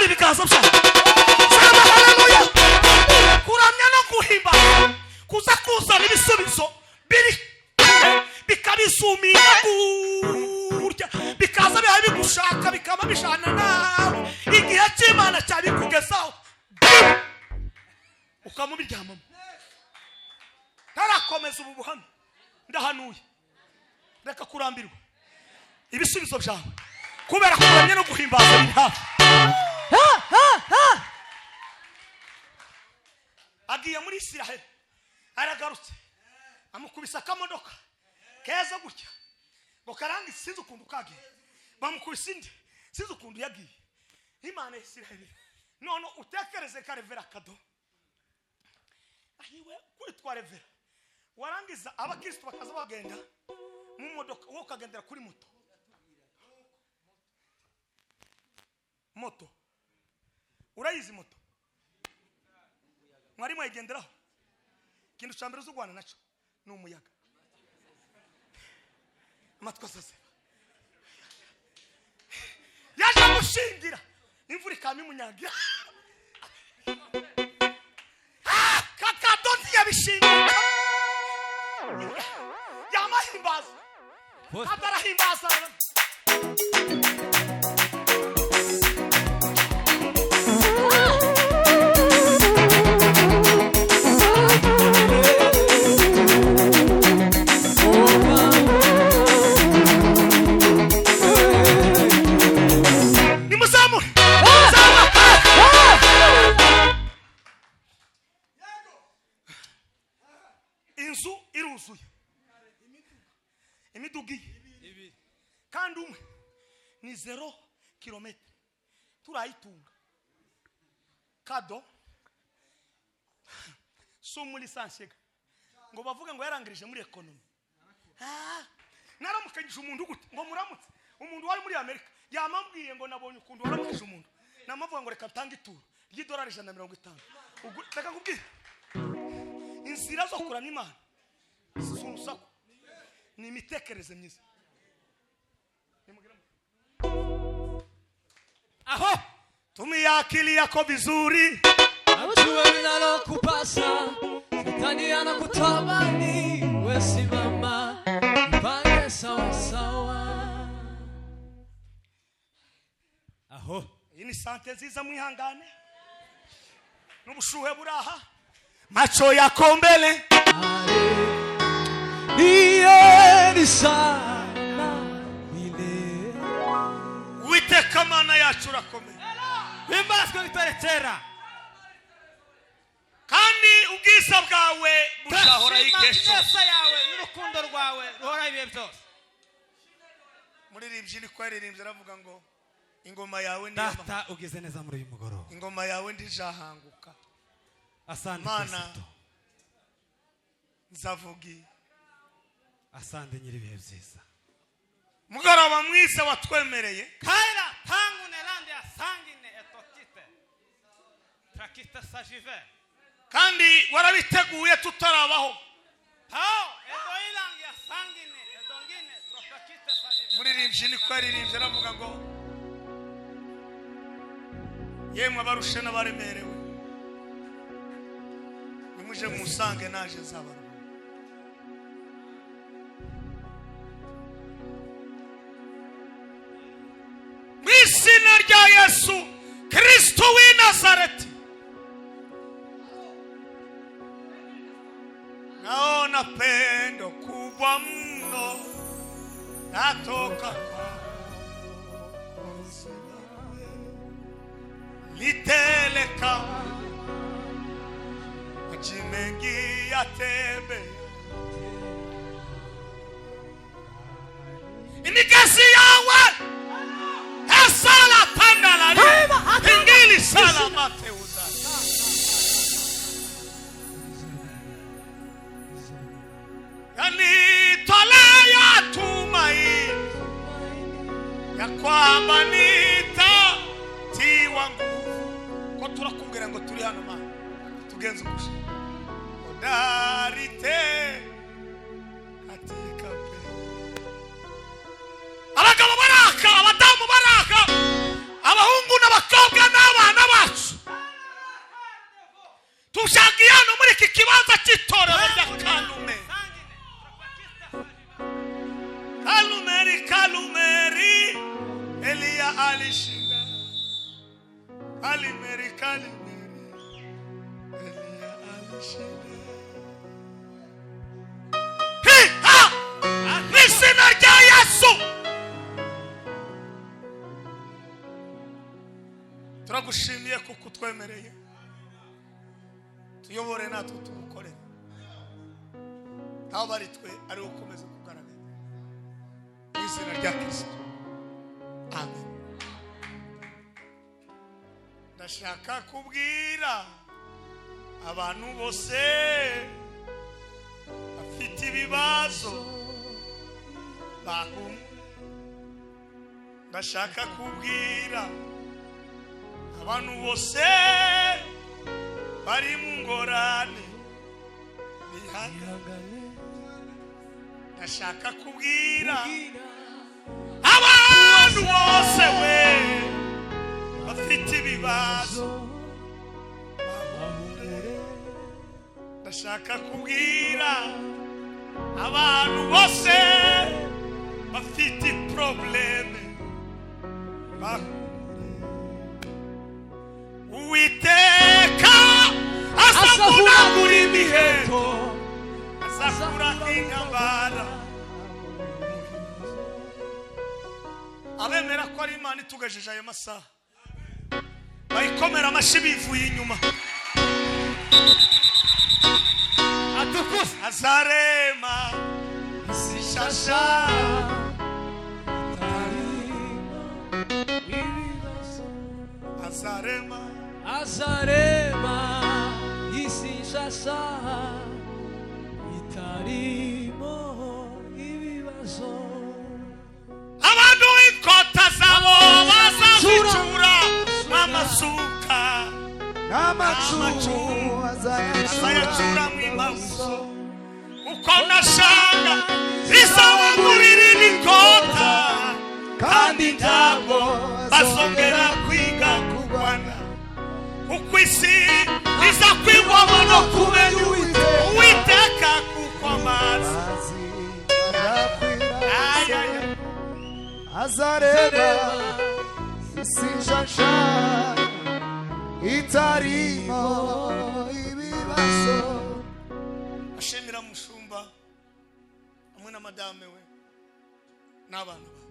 ibiganza byawe. Haleluya. Kuramya no guhimba kuza kuzana ibisubizo biri bikabisuminga kurya bikaza biha bigushaka bikaba bishana nawe igihe cy'Imana cyabikugezaho ukamubiryamamo. Ntarakomeza ubu buhamya ndahanuye reka kurambirwa ibisubizo byawe kubera kuramya no guhimbaza biri hafi. Agiye muri Isiraheli aragarutse amukubisa akamodoka keza gutya ngo karangi sinzi ukuntu kagiye bamukubisa indi sinzi ukuntu yagiye. Imana Isiraheli none utekereze ka Rev.Cadeu ahiwe kwitwa Rev. Warangiza abakristo bakaza bagenda mu modoka wo kagendera kuri moto urayizi moto mwari mwayigenderaho kintu cyambere zo Rwanda naco ni umuyaga amatwa sase yaje gushingira imvura ikamimunyagira kakadoni yabishingira yamahimbaza atarahimbaza. Inzu iruzuye imidugi kandi umwe ni 0 kilometre turayitunga kado so muri lisansi ngo bavuga ngo yarangirije muri economy. Naramukanyije umuntu gute ngo muramutse umuntu wari muri Amerika yamambwiye ngo nabonye ukuntu waramukije umuntu namavuga ngo reka tange ituro y'idolari 150 reka kubwira inzira zo kurana Imana susako ni imitekerereze myiza. Aho tumia akili yako vizuri Ujue linalokupasa Shetani anakutamani wewe simama pange sawa sawa. Aho iyi ni sante nziza mwihangane n'ubushuhe buraha macho yako mbele iye ni sana ile Uwiteka Mana yacu urakomeye bimbazwe bitarekera kandi ubwiza bwawe bushahora igesho yawe n'urukundo rwawe ruhora ibihe byose. Muririmbyi ni kwaririmbye aravuga ngo ingoma yawe ndi data ugeze neza muri uyu mugoroba ingoma yawe ndijahanguka. Asante Mana nzavugi asante nyiri ibihe byiza mugoroba mwiza watwemereye kaira tangu nelande asangine etotite prakita sajive kandi warabiteguye tutarabaho. Tao edoilangi asangine edongine tropakita sajive. Muririmbyi ni kwaririmbye aravuga ngo yemwe abarushe n'abaremerewe nimuje musange naje nzabara. Mw'izina rya Yesu Kristo w'i Nazareti naona pendo kubwa mno natoka niteleka maji mengi yatembe imigezi yawe esala pandalari ingili sala mateuza yanitolea tumaini ya kwamba nitatiwa nguvu ko turakubwira ngo turi hano Mana tugenze ukusha odarite katika pe abagabo baraka abadamu baraka abahungu n'abakobwa n'aba ikibanza cy'itorero rya Kalume. Kalumeri Elia alishinda. Kalimeri Elia alishinda. Nisina rya Yesu. Turagushimiye kuko twemereye. Tuyobore natwe tumukorere. Aho bari twe ari ukomeza kugaragara. Nisina rya Kristo. Amen. Ndashaka kubwira abantu bose afite ibibazo bahumwe. Ndashaka kubwira abantu bose bari mu ngorane bihangane. Ndashaka kubwira abantu bose we bafite ibibazo bahumure. Ndashaka kubwira abantu bose bafite probleme bahumure. Uwiteka asakura imiheto, asakura intambara. Abemera ko ari Imana itugejeje ayo masaha bayikomera amashyi bivuye inyuma. Atukuza azarema isishasha azarema isishasha itarimo ibibazo. Abantu inkota zabo bazazicura amasuka n'amacumu azayacura mu imabuso. Uko nashanga izabagurira inkota kandi ntabwo bazongera kwiga kurwana. Uko isi iza kwigwamo no kumenya Uwiteka kuko amazi azareba isishasha itarimo ibibazo. Ashimira mushumba hamwe na madame we n'abana ba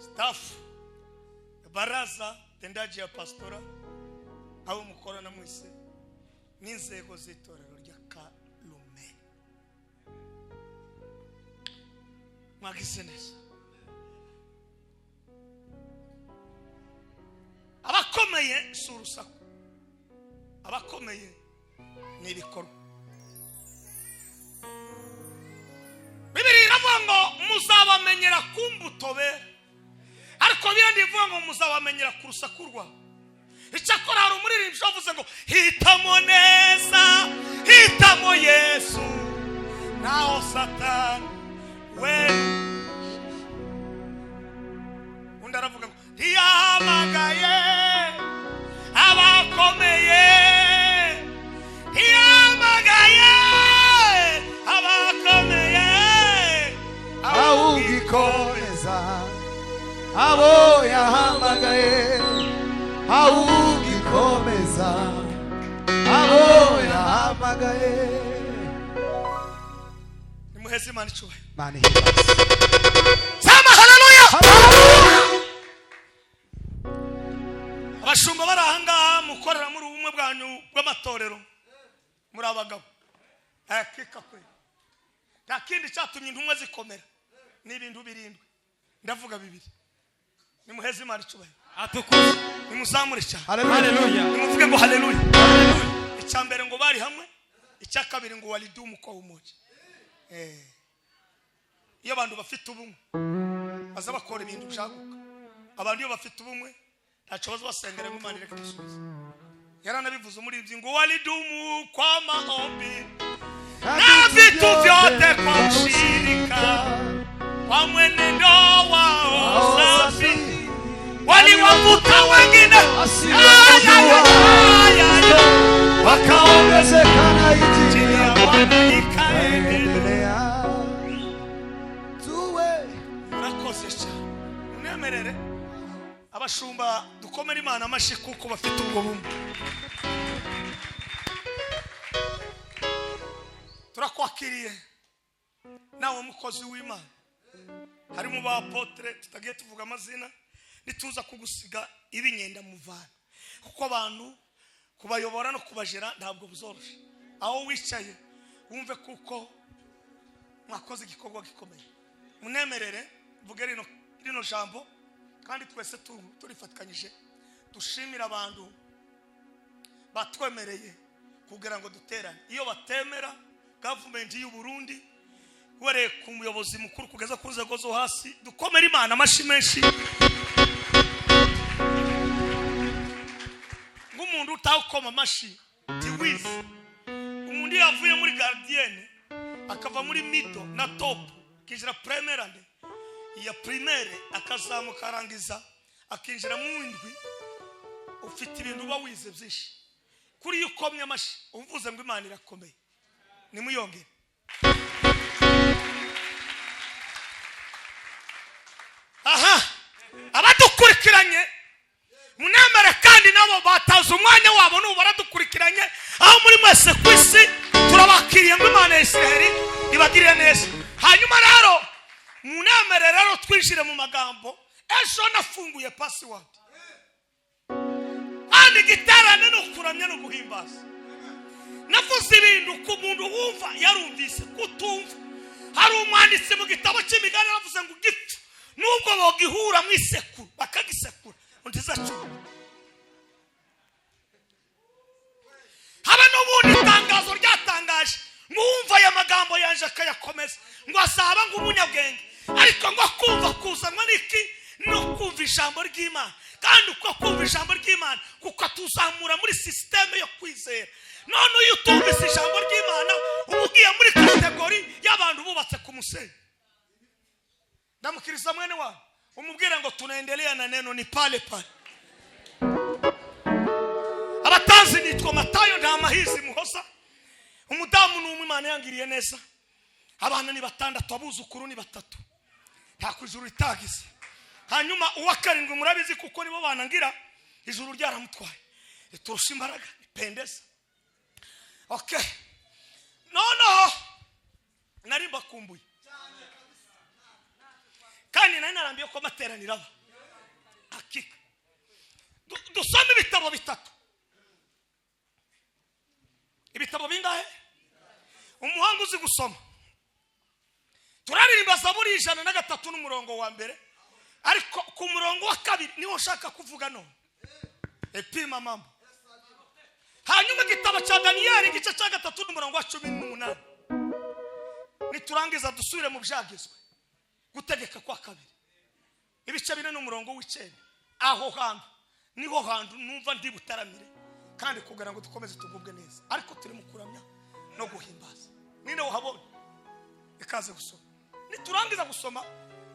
staff baraza tendaji ya pastora abo mukorana mwese n'inzego z'itorero rya Kalume. Mwagize neza. Abakomeye si urusaku, abakomeye ni ibikorwa. Bibiri iravuga ngo muzabamenyera ku mbuto be, ariko birandi ivuga ngo muzabamenyera ku rusaku rwabo. Icyakora hari umuririmbyi wavuze ngo hitamo neza, hitamo Yesu naho Satani we. Undi aravuga ngo ntiyahamagaye abakomeye, ntiyahamagaye abakomeye, ahubwo ikomeza abo yahamagaye, ahubwo ikomeza abo yahamagaye. Nimuheze Imana icyubahiro. Imana ihimbaze. Sema haleluya. Abashumba bari ahangaha mukorera muri ubumwe bwanyu bw'amatorero muri abagabo. Akika kwe. Nta kindi cyatumye intumwa zikomera ni ibintu birindwi. Ndavuga bibiri. Nimuheze Imana icyubahiro. Atukuza nimuzamure cyane. haleluya. Nimuvuge ngo haleluya. Haleluya. Icyambere ngo bari hamwe, icyakabiri ngo walidumu kwa umoja. Iyo abantu bafite ubumwe baza bakora ibintu byaguka. Abantu iyo bafite ubumwe ntacyo bazasengera ngo Imana ireke gusubiza. Yaranabivuze muri ibyo ngo walidumu kwa maombi na vitu vyote kwa ushirika, kwa mwenendo wao safi waliwavuta wengine. wakaongezekana chini ya injili Bwana ikaendelea. endelea tuwe Murakoze cyane. Munemerere abashumba dukomere Imana amashyi kuko bafite ubwo bumwe. Turakwakiriye nawe mukozi w'Imana. Harimo ba apotre tutagiye tuvuga amazina nituza kugusiga ibinyenda muvana. Kuko abantu kubayobora no kubajera ntabwo buzoroshye. Aho wicaye wumve kuko mwakoze igikorwa gikomeye. Munemerere vuge rino jambo kandi twese turifatikanyije dushimira abantu batwemereye kugira ngo duterane. Iyo batemera government y'u Burundi were ku muyobozi mukuru kugeza ku nzego zo hasi dukomera Imana amashyi menshi. Ngumuntu utawukoma amashyi tiwizi umuntu yavuye muri gardienne akava muri middle na top kinjira primaire ya primaire akazamuka arangiza akinjira mu windwi ufite ibintu uba wize byinshi kuri yukomye amashyi uvuze ngo Imana irakomeye nimuyongere. Aha abadukurikiranye munamere kandi nabo bataza umwanya wabo n'ubu baradukurikiranye aho muri mwese ku isi turabakiriye ngo Imana ya Isiraheli ibagirire neza. Hanyuma rero munamere rero twinjire mu magambo. Ejo nafunguye password kandi giterane no kuramya no guhimbaza. Navuze ibintu ku muntu wumva yarumvise kutumva. Hari umwanditsi mu gitabo cy'imigani yavuze ngo gipfu nubwo bogihura mu isekuru bakagisekura untizacu. Haba n'ubundi itangazo ryatangaje ngo wumva aya magambo yanje akayakomeza ngo asaba ngo umunyabwenge ariko ngo kumva kuzanwa n'iki no kumva ijambo ry'Imana kandi uko kumva ijambo ry'Imana kuko tuzamura muri systeme yo kwizera. None uyu tumvise ijambo ry'Imana ubugiye muri kategori y'abantu bubatse ku musenyi. Ndamukiriza mwene wa umubwira ngo tunaendelea na neno ni pale pale. Abatanzi nitwa Matayo nta mahizi muhosa. Umudamu n'umwe Imana yangiriye neza. Abana ni batandatu abuzukuru ni batatu. Nta kujuru itagize. Hanyuma uwa karindwi murabizi kuko nibo banangira ijuru ryaramutwaye. Turusha imbaraga Pendeza. Okay. No. Nari bakumbuye. Kandi nari narambiye ko materanira aba. Hakika. Dusome ibitabo bitatu. Ibitabo bingahe? Umuhanga uzi gusoma. Turaririmba Zaburi 103 n'umurongo wa mbere. Ariko ku murongo wa kabiri niwo nshaka kuvuga none. Epima mambo. Hanyuma igitabo cya Daniel igice cya 3 n'umurongo wa 18. Niturangiza dusubire mu byagizwe. Gutegeka kwa kabiri. Ibice 4 n'umurongo w'icenda. Aho hantu niho hantu numva ndi butaramire kandi kugira ngo dukomeze tugubwe neza. Ariko turi mu kuramya no guhimbaza. Ninde uhabona? Ikaze gusoma. Niturangiza gusoma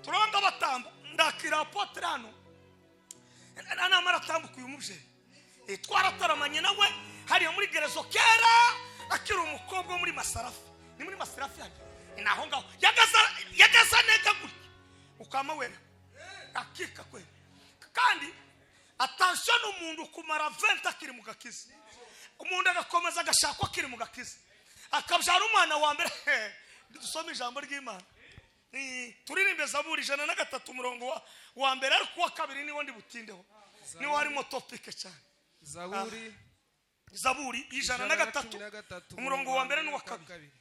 turanga batamba ndakira apotre hano. Ana maratambuka uyu muvye. Twarataramanye nawe hari muri gerezo kera akiri umukobwa muri Masarafi. Ni muri Masarafi hano. Naho ngaho yagaza neka gutya. Ukama wera. Akika kwe. Kandi attention umuntu kumara 20 akiri mu gakiza. Umuntu agakomeza agashakwa akiri mu gakiza. Akabyara umwana wa mbere. Dusome ijambo ry'Imana. Turirimbe Zaburi 103 umurongo wa mbere ariko wa kabiri niwo ndi butindeho. Ni warimo topic cyane. Zaburi 103 umurongo wa mbere n'uwa kabiri.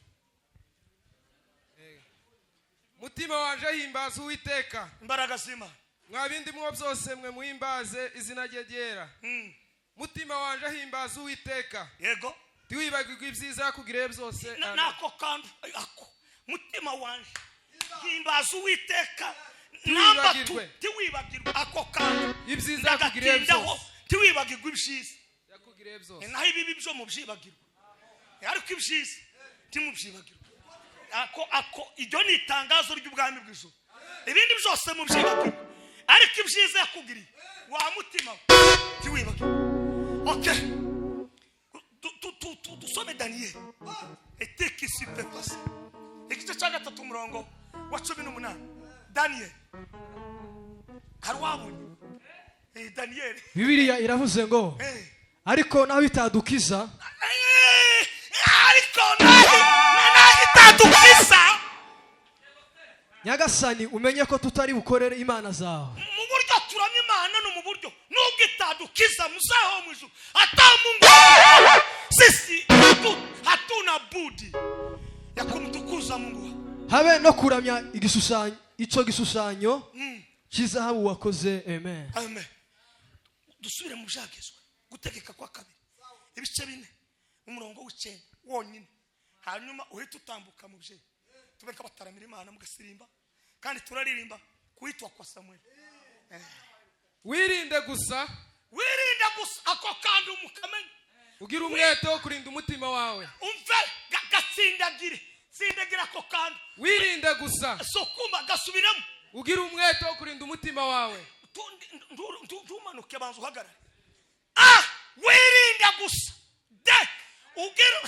Mutima wanje himbaza Uwiteka. Imbaraga z'Imana. Mwabindi mwo byose mwe muhimbaze izina rye ryera. Mutima wanje himbaza Uwiteka. Yego. Tiwibagirwe ibyiza yakugiriye byose. Nako kandi ako. Mutima wanje himbaza Uwiteka. Namba 2 tiwibagirwe ako kandi ibyiza yakugiriye byose. Tiwibagirwe ibyiza yakugiriye byose. Naho ibibi byo mu byibagirwa. Ariko ibyiza timubyibagirwa. Ako iryo ni itangazo ry'ubwami bw'ijuru. Ibindi byose mu byibagirwa. Ariko ibyiza yakugiriye wa mutima tiwibagirwe. Okay. dusome Daniyeli eteke sipepasa igice cya 3 umurongo wa 18 Daniyeli harwabonye Daniyeli Bibiliya iravuze ngo ariko naho bitadukiza ariko naho bitadukiza Nyagasani umenye ko tutari bukorere imana zawe mu buryo turamye Imana no mu buryo nubwo itadukiza muzaho mu ijuru atamungu sisi hatuna budi ya kumtukuza Mungu habe no kuramya igishushanyo ico gishushanyo kizahabu wakoze amen amen dusubire mu byagezwe gutegeka kwa kabiri ibice 4 umurongo w'icenda wonyine hanyuma uhita utambuka mu bye tubeka bataramira Imana mugasirimba kandi turaririmba kuitwa kwa Samuel wirinde gusa ako kandi umukamenya ugira umwete wo kurinda umutima wawe umve gatsindagire ako kandi wirinde gusa sokuma gasubiramo ugira umwete wo kurinda umutima wawe ndumanuke banza uhagarare wirinde gusa ugira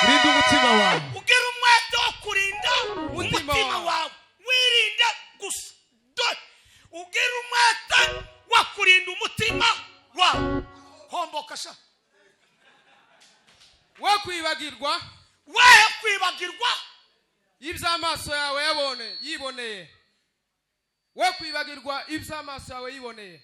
urinda umutima wawe ugira umwete wo kurinda umutima wawe wirinde gusa ugira umwete wo kurinda umutima wawe homboka sha we kwibagirwa iby'amaso yawe yiboneye we kwibagirwa iby'amaso yawe yiboneye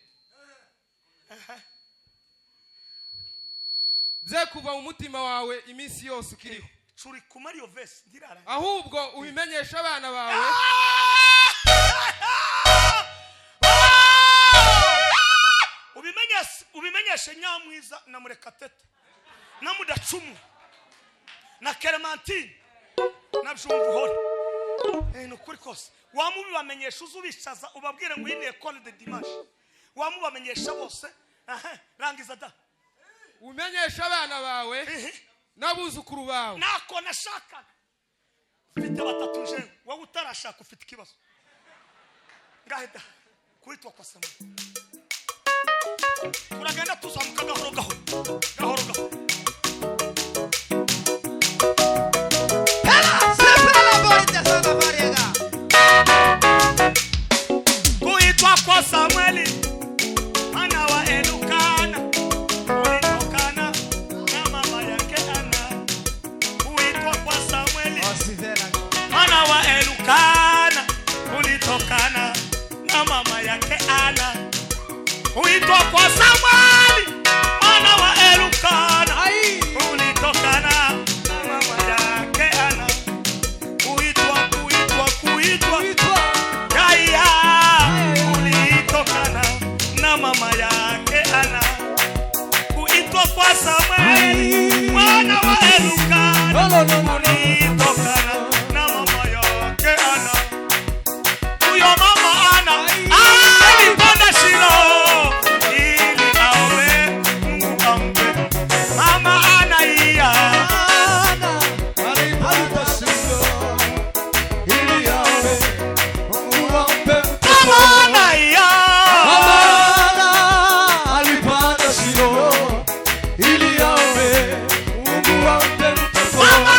bye kuva mu mutima wawe iminsi yose ukiriho turi kumara iyo verse ndirara ahubwo ubimenyesha abana bawe ubimenyeshe Nyamwiza na Murekatete na Mudacumu na Clementine na Byumvuhore nukuri kose wamubibamenyesha uzubicaza ubabwire ngo yine école de dimanche wamubamenyesha bose rangiza da umenyesha abana bawe n'abuzukuru bawe nako nashaka ufite batatu je wowe utarashaka ufite ikibazo ngaheda kuitwa kwa Samuel turagenda tuzamuka gahoro kuitwa kwa Samuel ana wa Elukana ulitokana na mama yake Ana kuitwa kwa Samuel ana wa Elukana ulitokana na mama yake Ana kuitwa kwa Samuel ana wa Elukana ulitokana na mama yake Ana kuitwa Kaya ulitokana na mama yake Ana kuitwa kwa Samuel ana wa Elukana ulitokana na mama yake Ana huyo mama Ana alipanda Shilo ili awe Mungu ampe mama Ana iya alipanda Shilo ili awe Mungu ampe mama Ana iya alipanda Shilo ili awe Mungu ampe mama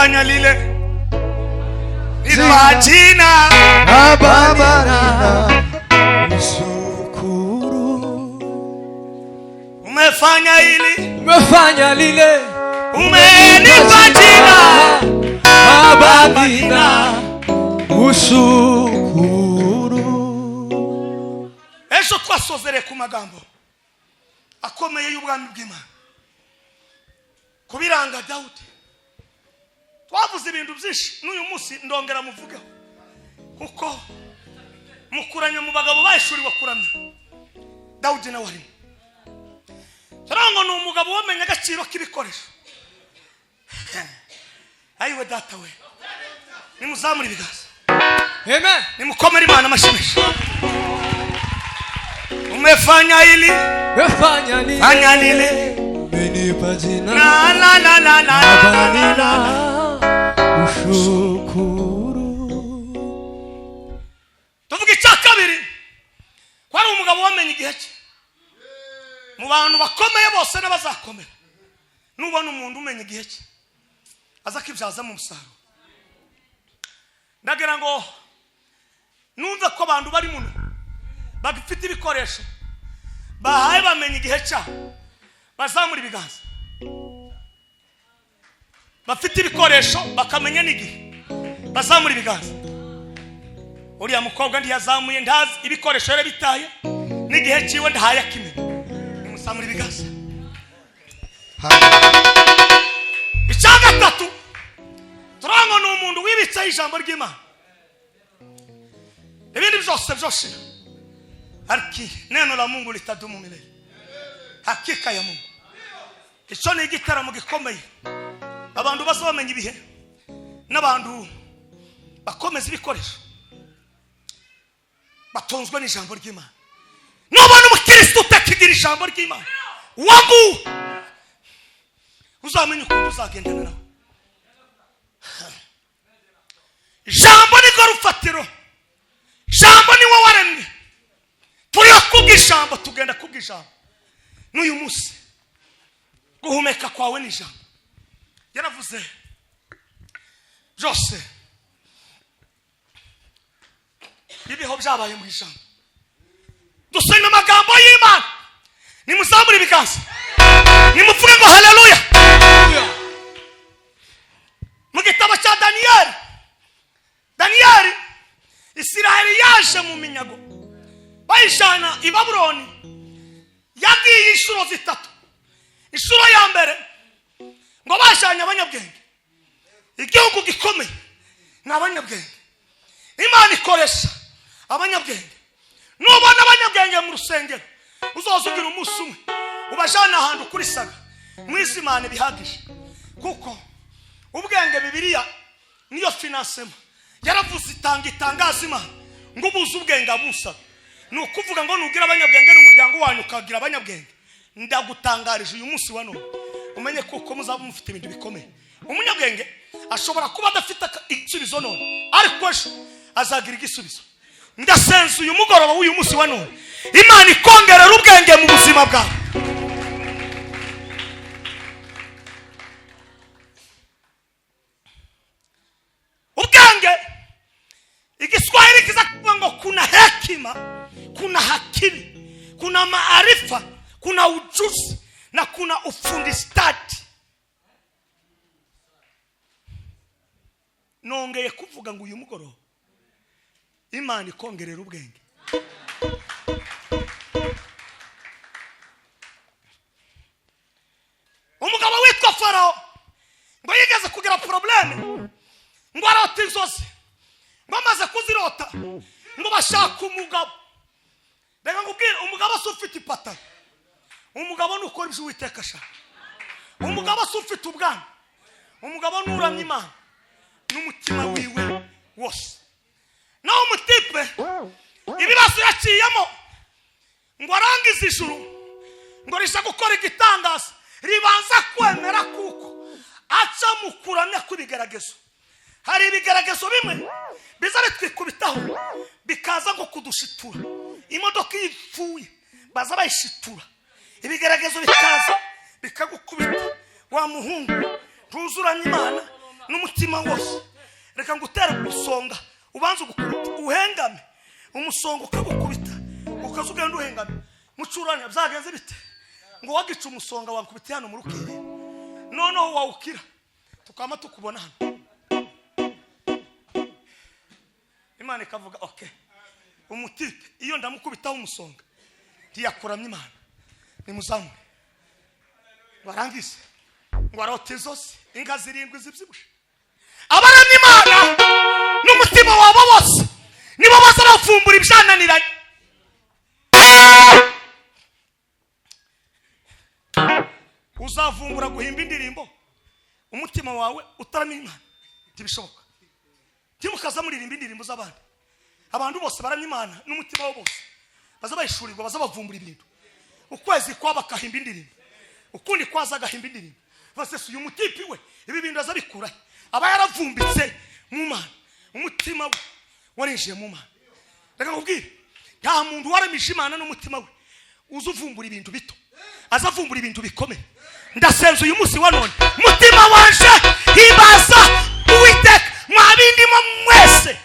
umefanya lile ni kwa jina Abamana Shukuru umefanya hili umefanya lile umenipa jina abamina ushukuru. ejo twasozere ku magambo akomeye y'ubwami bw'Imana kubiranga Dawudi. Twavuze ibintu byinshi n'uyu munsi ndongera muvuga kuko mukuranya mu bagabo bayishuriwe kuramya Dawudi nawe arimo. Tarango ni umugabo wamenye agaciro k'ibikoresho. Ayiwe data we nimuzamura ibiganza. Amen. Nimukomere Imana amashimisho. Umefanya hili umefanya lile fanya lile Umenipa jina la Abamina Ushukuru. tuvuga icya kabiri ko ari umugabo wamenye igihe cye mu bantu bakomeye bose n'abazakomera. Nubona umuntu umenya igihe cye aza kibyaza mu musaruro. Ndagira ngo numve ko abantu bari muno bagifite ibikoresho bahaye bamenye igihe cyabo bazamura ibiganza. Bafite ibikoresho bakamenya n'igihe bazamura ibiganza. Uriya mukobwa ndiyazamuye ndazi ibikoresho yari bitaye n'igihe cyiwe ndahaye akimenya. Nimusamura ibiganza. Icya gatatu turango ni umuntu wibitse ijambo ry'Imana. Ibindi byose byoshira ariki neno la Mungu litadumu milele. Hakika ya Mungu. Icyo ni igitaramo gikomeye. Abantu bazabamenya ibihe n'abantu bakomeza ibikoresho batonzwe n'ijambo ry'Imana. Nubona umukristo utakigira ijambo ry'Imana wangu uzamenye ukuntu uzagendana nawe. Ijambo ni rufatiro. Ijambo ni wowe waremye. Turiho kubw'ijambo tugenda kubw'ijambo. N'uyu munsi guhumeka kwawe n'ijambo. Yaravuze byose ibiho byabaye mu ijambo. Dusenga amagambo y'Imana. Nimuzamure ibiganza. Nimuvuge ngo haleluya. Mu gitabo cya Daniyeli Isiraheli yaje mu minyago bayijana i Babuloni. Yagiye inshuro zitatu. Inshuro ya mbere ngo bajanye abanyabwenge. Igihugu gikomeye n'abanyabwenge. Imana ikoresha abanyabwenge. Nubona abanyabwenge mu rusengero uzozugira umunsi umwe ubajana ahantu kuri saga mwizimane bihagije kuko ubwenge Bibiliya niyo financement. Yaravuze itangaza Imana ngo ubuze ubwenge abusa. Ni ukuvuga ngo nugira abanyabwenge n'umuryango wanyu ukagira abanyabwenge. Ndagutangarije uyu munsi wa none umenye kuko muzaba mufite ibintu bikomeye. Umunyabwenge ashobora kuba adafite igisubizo none ariko azagira igisubizo. Ndasenze uyu mugoroba w'uyu munsi wa none Imana ikongerera ubwenge mu buzima bwawe. Ubwenge Igiswahili kiza kuvuga ngo kuna hekima, kuna hakili, kuna maarifa, kuna ujuzi na kuna ufundi stadi. Nongeye kuvuga ngo uyu mugoroba Imana ikongerera ubwenge. Umugabo witwa Farao ngo yigeze kugira probleme ngo arota inzozi. Ngo amaze kuzirota ngo bashaka umugabo. Reka ngubwire umugabo se ufite ipata. Umugabo nukora ibyo Uwiteka ashaka. Umugabo se ufite ubwana. Umugabo nuramya Imana n'umutima wiwe wose. Naho umutipe ibibazo yaciyemo ngo arangize ijuru ngo risha gukora igitangaza ribanza kwemera kuko aca mu kuramya kw'ibigeragezo. Hari ibigeragezo bimwe biza bitwikubitaho bikaza ngo kudushitura. Imodoka ipfuye baza bayishitura. Ibigeragezo bikaza bikagukubita wa muhungu ntuzuranye Imana n'umutima wose. Reka ngutere gusonga ubanze uhengame umusongo ukagukubita ukazugenda uhengame mucuranya byagenze bite ngo wagica umusonga wankubita hano mu rukere noneho wawukira tukama tukubona hano. Imana ikavuga okay umutipe iyo ndamukubitaho umusonga ntiyakuramya Imana nimuzamure barangize ngo arote zose inka zirindwi zibyibushe abaramya Imana n'umutima wabo bose nibo baza bavumbura ibyananiranye. Uzavumbura guhimba indirimbo umutima wawe utaramya Imana ntibishoboka. Timukaza muririmba indirimbo z'abandi. Abantu bose baramya Imana n'umutima wabo bose baza bayishurirwa baza bavumbura ibintu. Ukwezi kwa bakahimba indirimbo ukundi kwaza gahimba indirimbo basese uyu mutipi we ibi bintu azabikura aba yaravumbitse mu Mana umutima we warinjiye mu Mana. Reka nkubwire nta muntu waramije Imana n'umutima we uzuvumbura ibintu bito azavumbura ibintu bikomeye. Ndasenze uyu munsi wa none mutima wanje hibaza Uwiteka mwabindimo mwese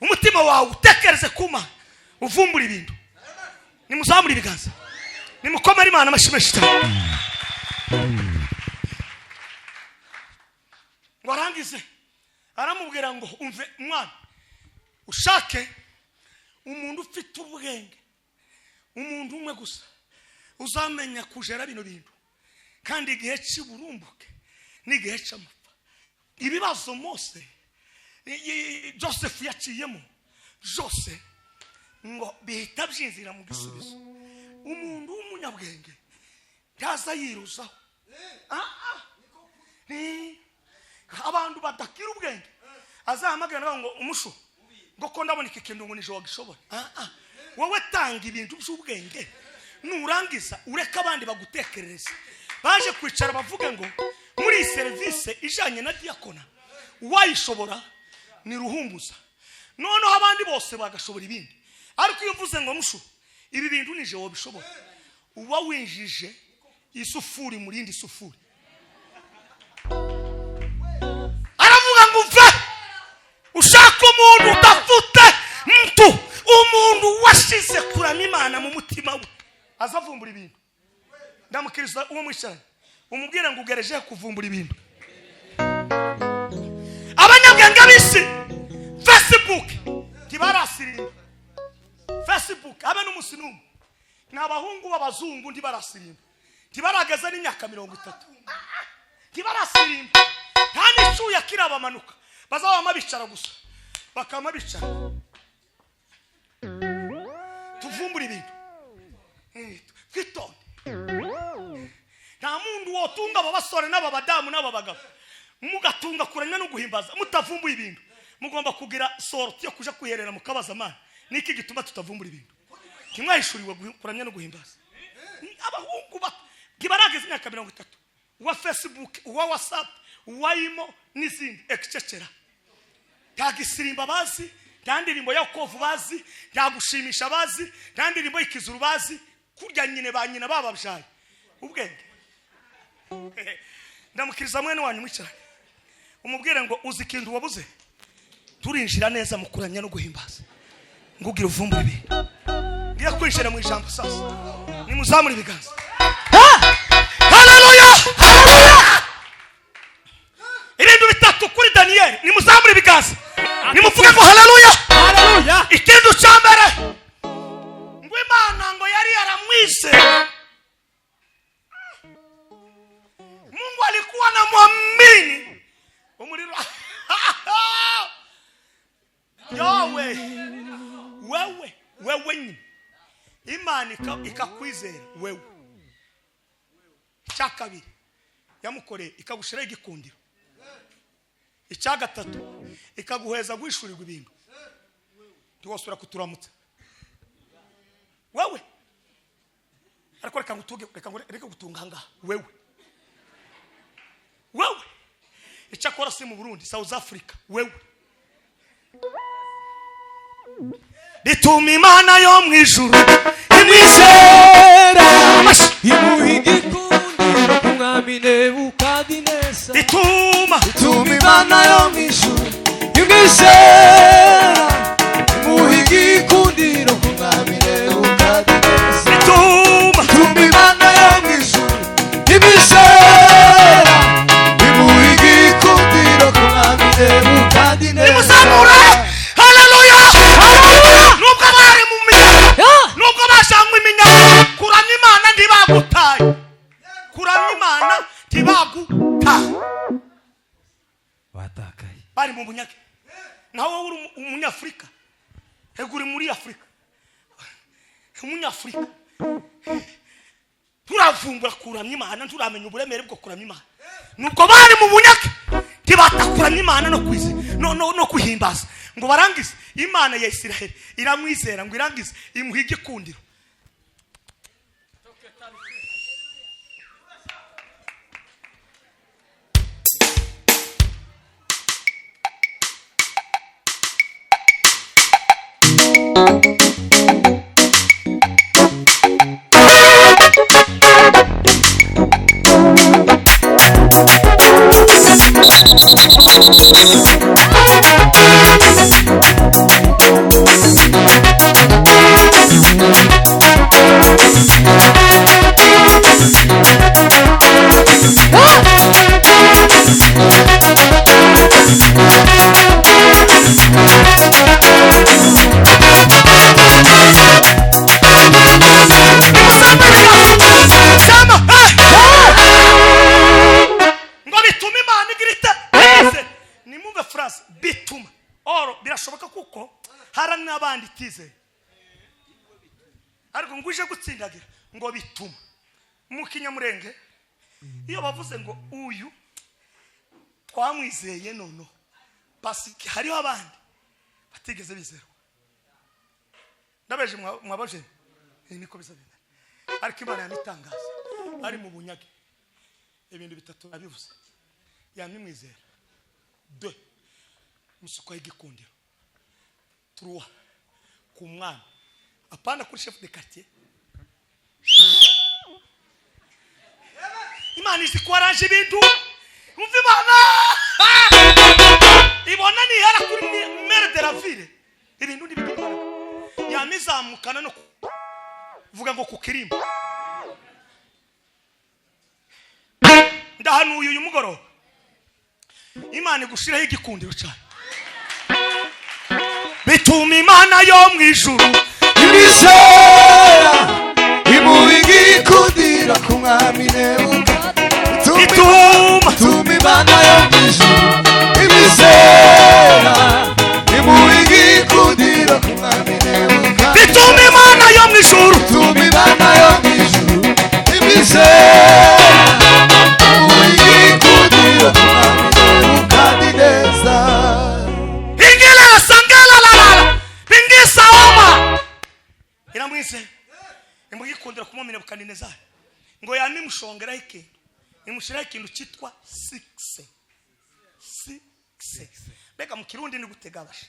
umutima wawe utekereze kuma uvumbura ibintu. Nimuzamura ibiganza nimukomere Imana amashimeshi cyane. Warangize aramubwira ngo umve mwana ushake umuntu ufite ubwenge umuntu umwe gusa uzamenya kujera bino bintu kandi igihe cy'uburumbuke n'igihe cy'amapfa. Ibibazo Mose Joseph yaciyemo Jose ngo bihita byinzira mu gisubizo. Umuntu w'umunyabwenge yaza yiruzaho abantu badakira ubwenge azahamagara ngo umusho ngo ko ndabona iki kintu ngo nijo wagishobora. Wowe tanga ibintu by'ubwenge nurangiza ureka abandi bagutekerereza baje kwicara bavuga ngo muri service ijanye na diakona wayishobora ni ruhumbuza noneho abandi bose bagashobora ibindi. Ariko iyo uvuze ngo musho ibi bintu nije wabishobora uba winjije isufuri muri indi sufuri. Aravuga ngo uve ushaka umuntu udafute mtu umuntu washize kuramya Imana mu mutima we azavumbura ibintu. Ndamukiriza uwo mwishyanye umubwire ngo ugereje kuvumbura ibintu. Abanyabwenge bisi Facebook tibarasirimba Facebook abe n'umusinumu n'abahungu b'abazungu ndibarasirimba tibarageza n'imyaka 30 tibarasirimba nta n'icyo yakira abamanuka bazaba bicara gusa bakama bicara tuvumbura ibintu twitonde. Nta muntu wotunga aba basore n'aba badamu n'aba bagabo mugatunga kuranya no guhimbaza mutavumbuye ibintu mugomba kugira sorti yo kuja kwiherera mukabaza Imana niki gituma tutavumbura ibintu kimwahishuriwe kuranya no guhimbaza. Abahungu gibarageze imyaka 30 wa Facebook wa WhatsApp wa Imo n'izindi ekcecera tagisirimba bazi ndandirimbo yo kovu bazi ndagushimisha bazi ndandirimbo ikizuru bazi kurya nyine ba nyina bababyaye ubwenge. Ndamukiriza mwene wanyu mwicara umubwire ngo uzi kintu wabuze turinjira neza mu kuranya no guhimbaza ngugira uvumbura ibintu ngiye kwinjira mu ijambo sasa nimuzamura ibiganza. Haleluya haleluya. Ibintu bitatu kuri Daniel nimuzamura ibiganza nimuvuge ngo haleluya haleluya. Ikintu cyambere ngo Imana ngo yari yaramwise Mungu alikuwa na muamini umuriro Yewe wewe nyine Imana ikakwizera wewe cyakabiri yamukoreye ikagushira igikundiro icyagatatu ikaguheza gwishurirwa ibintu tiwosura kuturamutsa wewe ariko reka ngutuge reka gutunganga wewe icyakora si mu Burundi South Africa wewe bituma Imana yo mu ijuru imwizera imuhigikundiro kumwami Nebukadineza bituma Imana ibishera muhigi kundiro kumwamire ukadineza bituma tumimana yo mwijuru ibishera muhigi kundiro kumwamire ukadineza nimuzamure haleluya nubwo bari mu minyago nubwo bashangwa iminyago kuramya imana ntibagutaye kuramya imana ntibagutaye batakaye bari mu bunyage nawe uri umunyafurika ego uri muri afurika umunyafurika turavumbura kuramya imana turamenya uburemere bwo kuramya imana nubwo bari mu bunyage ntibatakuramya imana no kwizi no kuhimbaza ngo barangize imana ya Isiraheli iramwizera ngo irangize imuha igikundiro bituma oro birashoboka kuko hari n'abandi tize ariko nguje gutsindagira ngo bituma mu kinyamurenge iyo bavuze ngo uyu twamwizeye nono pasiki hariho abandi batigeze bizerwa ndabeje mwabaje niko bizabenda ariko imana yamitangaza ari mu bunyage ibintu bitatu abivuze yamimwizera 2 musuko y'igikundiro 3 ku mwana apana kuri chef de quartier imana isi kwaranje ibintu umva imana ibona ni hera kuri maire de la ville ibintu ndibikora yamizamukana no vuga ngo kukirimba ndahanuye uyu mugoroba imana igushiraho igikundiro cyane bituma imana yo mwijuru ibishera imuhigi kundiro kumwamire bituma imana yo mwijuru ibishera imuhigi kundiro kumwamire bituma imana yo mwijuru bituma imana yo mwijuru ibishera imuhigi kundiro kumwamire ukadineza ingela sangala la bingisa oma iramwise imugikundira kumumene bukandineza ngo yamimushongera iki imushira ikintu cyitwa 6 beka mu kirundi ni gutega bashe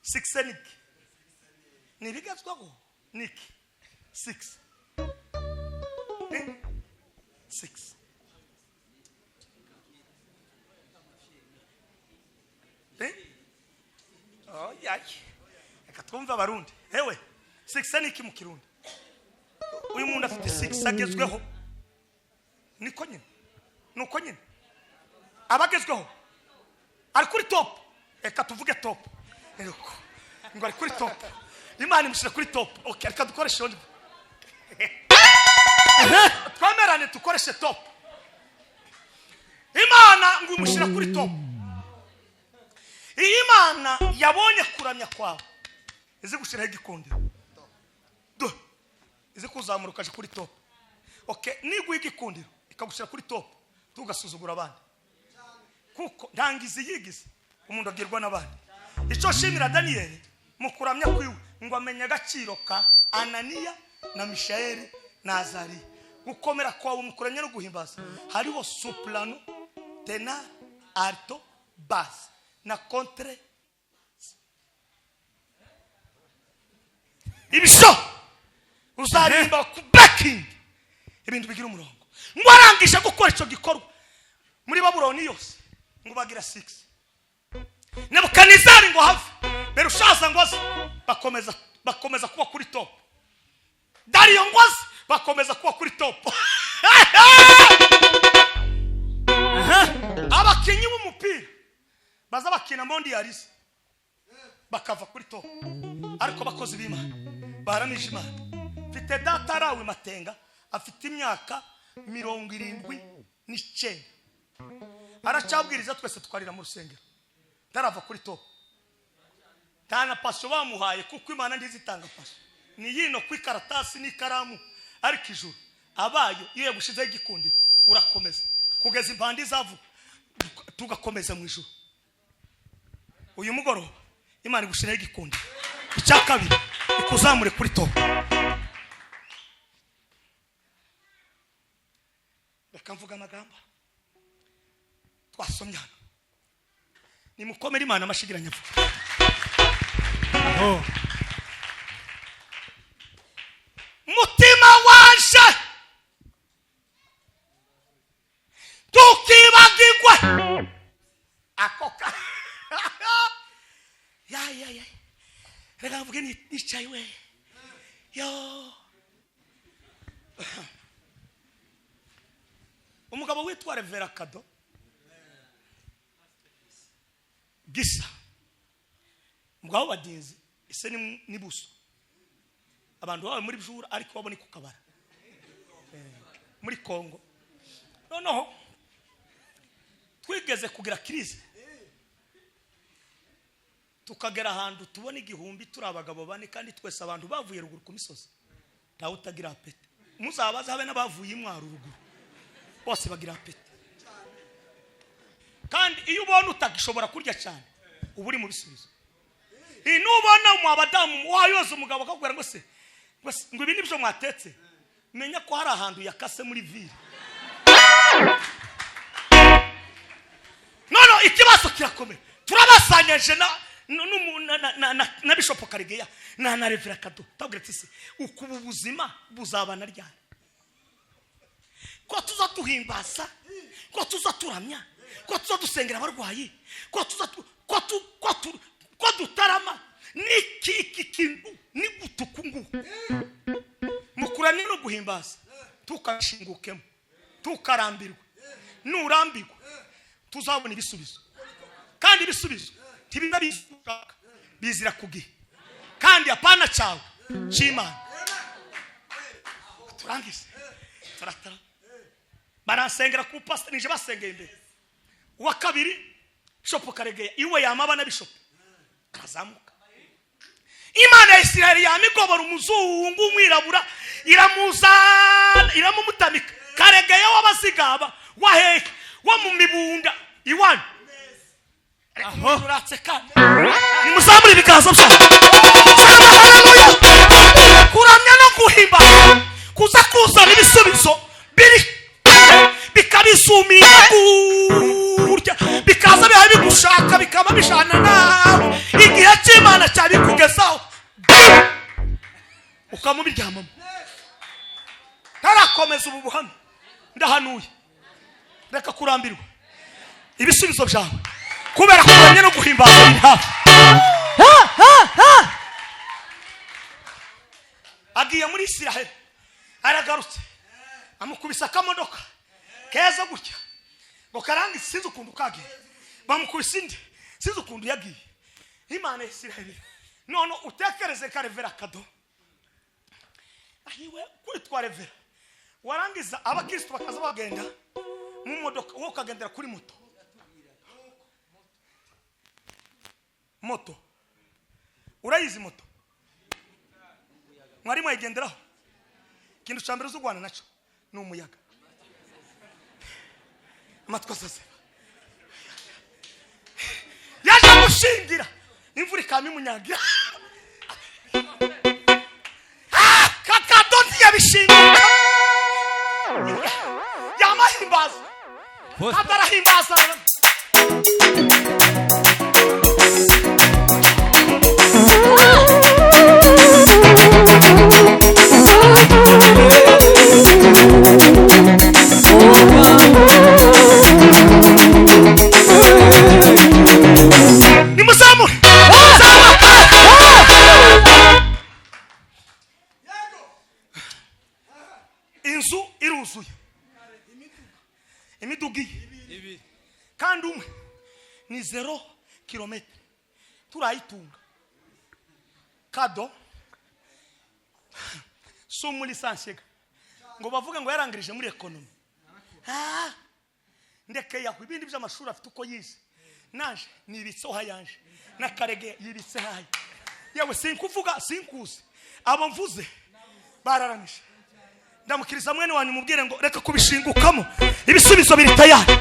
6 niki ni bigazwago niki 6 oh yaki akatumva abarundi ewe 6 niki mu kirundi uyu muntu afite 6 agezweho niko nyine nuko nyine abagezweho ari kuri top eka tuvuge top eko ngo ari kuri top imana imushira kuri top okay reka dukoreshe undi twamerane tukoreshe top imana ngo imushira kuri top iyi imana yabonye kuramya kwawe izi gushiraho igikundiro izi kuzamuruka je kuri top okay niguye igikundiro ikagushira kuri top tugasuzugura abandi kuko ndangizi yigize umuntu agirwa n'abandi ico shimira Daniel mukuramya kwiwe ngo amenya agaciro ka Ananiya na Mishaeli na Azari gukomera kwawe mukuranya no guhimbaza hariho soprano tenor alto bass na contre ibisho uzarimba ku backing ibintu bigira umurongo ngo arangisha gukora ico gikorwa muri Babuloni yose ngo bagira 6 Nebukadinezari ngo have Berushaza ngo aze bakomeza kuba kuri top. Dariyo ngo aze bakomeza kuba kuri top. Abakinyi b'umupira baza bakina mondialise bakava kuri top. Ariko bakoze b'Imana baramije Imana. Ufite data arawe Matenga afite imyaka 79. Aracabwiriza twese twarira mu rusengero. Tarava kuri top. Tana pasho bamuhaye kuko Imana ndizitanga pasho. Ni yino kwikaratasi n'ikaramu ariko ijuru abayo iyo yagushizeho igikundiro urakomeza kugeza impandi zavu tugakomeza mu ijuru. Uyu mugoroba Imana igushireho igikundiro. Icya kabiri ikuzamure kuri top. Reka mvuga amagambo twasomye hano. Nimukomere Imana amashigiranya vuga. Mutima wanje tukibagirwa akoka ya reka mvuge nicaye we yo umugabo witwa Rev.Cadeu gisa mugabo badinzi ise ni buso abantu bawe muri Ijuru ariko babone ku kabara muri Kongo. Noneho twigeze kugira crise tukagera ahantu tubona igihumbi turi abagabo bane kandi twese abantu bavuye ruguru ku misozi ntawe utagira apete. Muzabaza habe n'abavuye imwaro ruguru bose bagira apete. Kandi iyo ubona utagishobora kurya cyane uburi mu bisubizo. Inubona mu abadamu wayoza umugabo akakubwira ngo se ngo ibi nibyo mwatetse menya ko hari ahantu yakase muri ville. Nono ikibazo kirakomeye turabasanyeje na Bishop Karegeya na Rev.Cadeu tabwira ati ukubu buzima buzabana ryari ko tuza tuhimbaza ko tuza turamya ko tuza dusengera abarwayi ko dutarama niki kintu ni gutukungu mukurane no guhimbaza tukashingukemo tukarambirwa nurambirwa tuzabona ibisubizo kandi ibisubizo tibinda bizaka bizira kugihe kandi apana cyawe cy'Imana. Turangize taratara barasengera ku pastor nije basengeye imbere. Uwa kabiri Bishop Karegeya iwe yamabana Bishop kazamuka. Imana ya Isirayeli yamigobora umuzungu umwirabura iramumutamika. Karegeya wabazigaba waheke wo mu mibunda iwana uratse kandi nimuzamure ibiganza byanyu. Haleluya. Kuramya no guhimba kuza kuzana ibisubizo biri bikabisumira kurya bikaza bihaye bigushaka bikaba bishana nawe igihe cy'Imana cyabikugezaho ukamubiryamamo. Tarakomeza ubu buhamya ndahanuye reka kurambirwa ibisubizo byawe kubera kuramya no guhimbaza hafi. Agiye muri Isiraheli aragarutse amukubisa akamodoka keza gutya ngo karangi sinzi ukuntu kagiye bamukubisa indi sinzi ukuntu yagiye. Imana ya Isiraheli none utekereze ka Rev.Cadeu ahiwe kwitwa Rev. Warangiza abakristo bakaza bagenda mu modoka wo kagendera kuri moto urayizi moto mwari mwayigenderaho kintu cyambere uzugwana naco ni umuyaga amatwasase yaje gushingira imvura ikamimunyagira kakadoti yabishingira yamahimbaza atarahimbaza. inzu iruzuye imiduga ibiri kandi umwe ni 0 kilometre turayitunga kado sumu lisansiga ngo bavuga ngo yarangirije muri economy ndeke yaho ibindi by'amashuri afite uko yize naje nibitse hayanje nakarege yibitse hayi yewe sinkuvuga sinkuze abo mvuze bararanije ndamukiriza mwene wanyu mubwire ngo reka kubishingukamo ibisubizo biri tayari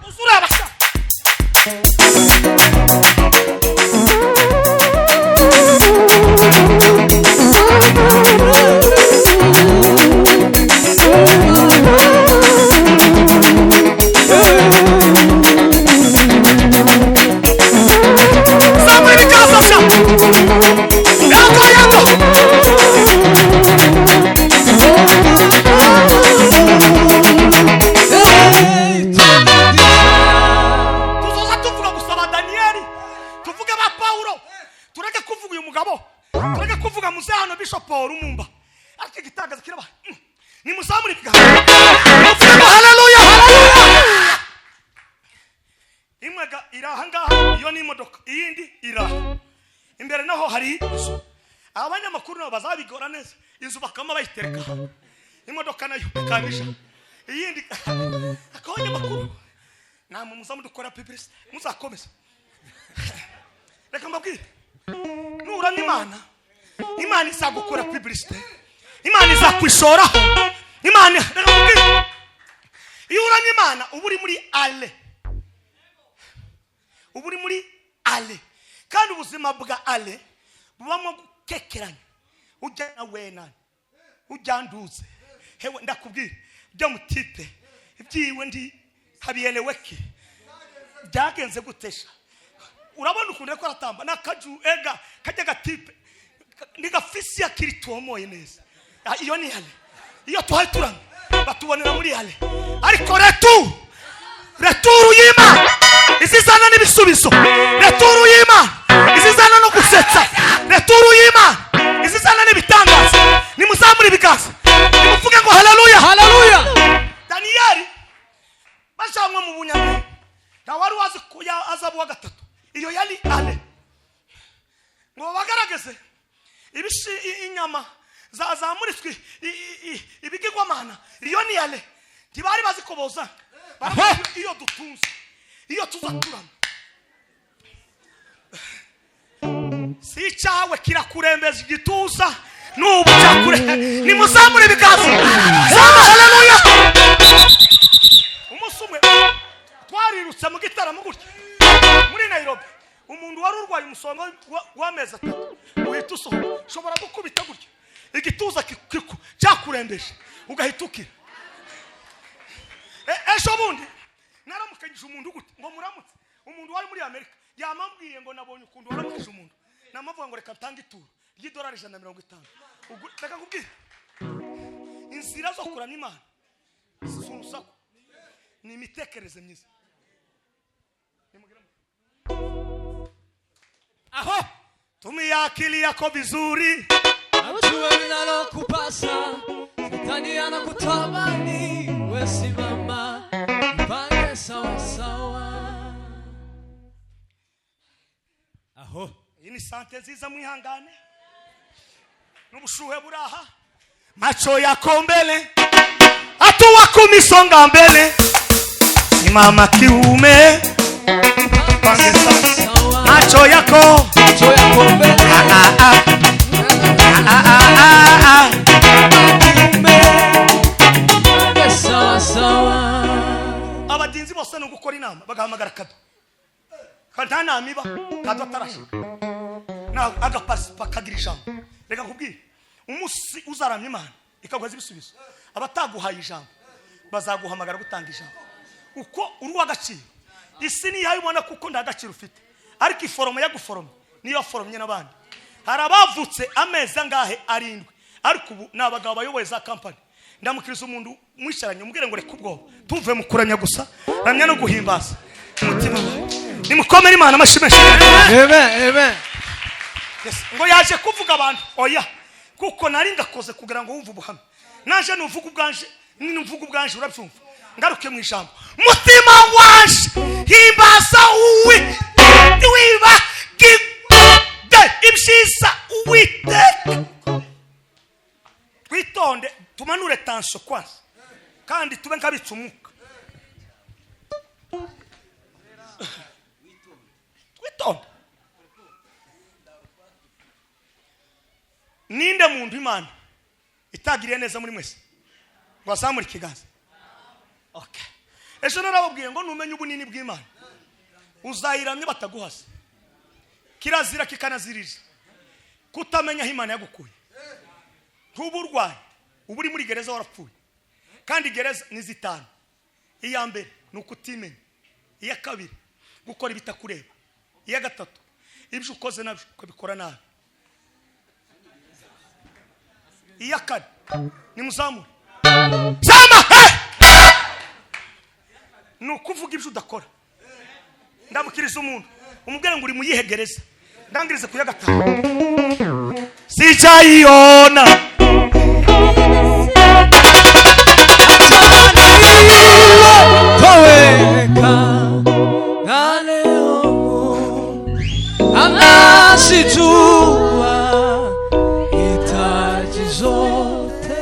uzurabasha Imodoka iyindi iraha imbere naho hari abanyamakuru nabo bazabigora neza inzu bakama bayitereka imodoka nayo kanisha iyindi abanyamakuru namwe muzamudukora publicity muzakomeza reka mbabwire nura Imana izagukora publicity Imana izakwishoraho Imana reka mbabwire iyo uranye Imana uburi muri ale kandi ubuzima bwa ale bubamo gukekeranya ujya na wena ujyanduze hewe ndakubwira byo mutipe ibyiwe ndi habieleweke byagenze gutesha urabona ukuntu ko aratamba nakaju ega kajya gatipe ndigafisi ya kiritomoye neza iyo ni ale iyo tuhaturana batubonera muri ale ariko returu y'Imana izizana n'ibisubizo returu y'Imana izizana no gusetsa returu y'Imana izizana n'ibitangaza nimuzamura ibiganza nimuvuge ngo haleluya haleluya Daniel bashamwe mu bunyane ntawari wazi kuya azabu wa gatatu iyo yali ale ngo bagarageze ibishi inyama zazamuriswe ibigirwamana iyo ni ale ntibari bazi ko boza iyo dutunze iyo tuzaturana si cyawe kirakurembeza igituza n'ubu cyakure nimuzamure ibiganza haleluya umusumwe twarirutse mu gitaramo gutya muri Nairobi umuntu wari urwaye umusonga w'amezi 3 uhita usohoka ushobora gukubita gutya igituza kiku cyakurembeje ugahita ukira ejo bundi naramukanyije umuntu gute ngo muramutse umuntu wari muri Amerika yamambwiye ngo nabonye ukuntu waramukije umuntu namavuga ngo reka ntange ituro y'idolari 150 reka kubwira inzira zo kurana Imana susako ni imitekerereze myiza aho tumia akili yako vizuri Abujue ninalo kupasa Shetani anakutamani wesimama Mpange sawa sawa aho iyi ni sante nziza mwihangane n'ubushuhe buraha macho yako mbele hatua kumisonga mbele simama kiume Mpange sawa macho yako mbele abadinzi bose no gukora inama bagahamagara Kado kantana amiba Kado atarashika na agapasi pakagira ijambo reka kubwira umusi uzaramya Imana ikagwaza ibisubizo abataguhaye ijambo bazaguhamagara gutanga ijambo uko uri wagaciro isi ni yayibona kuko ndagaciro ufite ariko iforomo yaguforoma niyo foromye nabandi harabavutse amezi angahe 7 ariko ubu nabagabo bayoboye za company ndamukiriza umuntu mwisharanye umubwire ngo reka ubwo tuve mu kuranya gusa ramya no guhimbaza umutima nimukomere Imana amashimwe amen ngo yaje kuvuga abantu oya kuko nari ngakoze kugira ngo wumve ubuhamya naje nuvuga ubwanje nimvuga ubwanje urabyumva ngaruke mu ijambo mutima wanje himbaza wiba ibyiza Uwiteka twitonde tumanure tanso kwanza kandi tube nkabitsa umwuka twitonde ninde muntu Imana itagiriye neza muri mwese ngo azamure ikiganza okay ejo narababwiye ngo numenye ubunini bw'Imana uzayiramye bataguhase kirazira kikanazirije kutamenya aho Imana yagukuye ntuburwaye uburi muri gereza warapfuye kandi gereza ni zitanu iya mbere nukutimenya iya kabiri gukora ibitakureba iya gatatu ibyo ukoze nabyo ukabikora nabi iya kane ni muzamure sama nukuvuga ibyo udakora ndamukiriza umuntu umubwire ngo uri muyihegereza ndangirize kuya gatanu sijaiona toweka naleo anasijua hitaji zote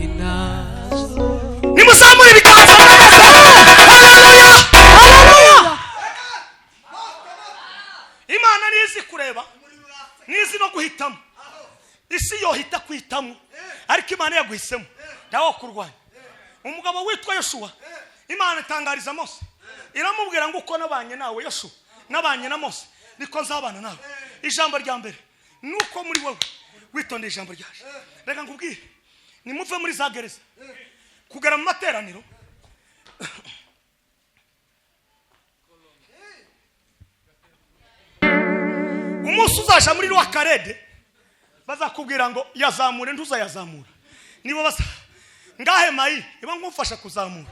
inazo nimuzamure ibiganza haleluya haleluya Imana nizi kureba nizi no guhitamo isi yohita kwitamo ariko Imana yaguhisemo ndawo kurwanya umugabo witwa Yoshua Imana itangariza Mose iramubwira ngo uko nabanye nawe Yoshua nabanye na Mose niko nzabana nawe ijambo rya mbere nuko muri wowe witondeye ijambo ryaje reka nkubwire nimuve muri za gereza kugera mu materaniro umunsi uzaje muri Rev.Cadeu bazakubwira ngo yazamure ntuzayazamura nibo basa ngahe mayi iba ngumfasha kuzamura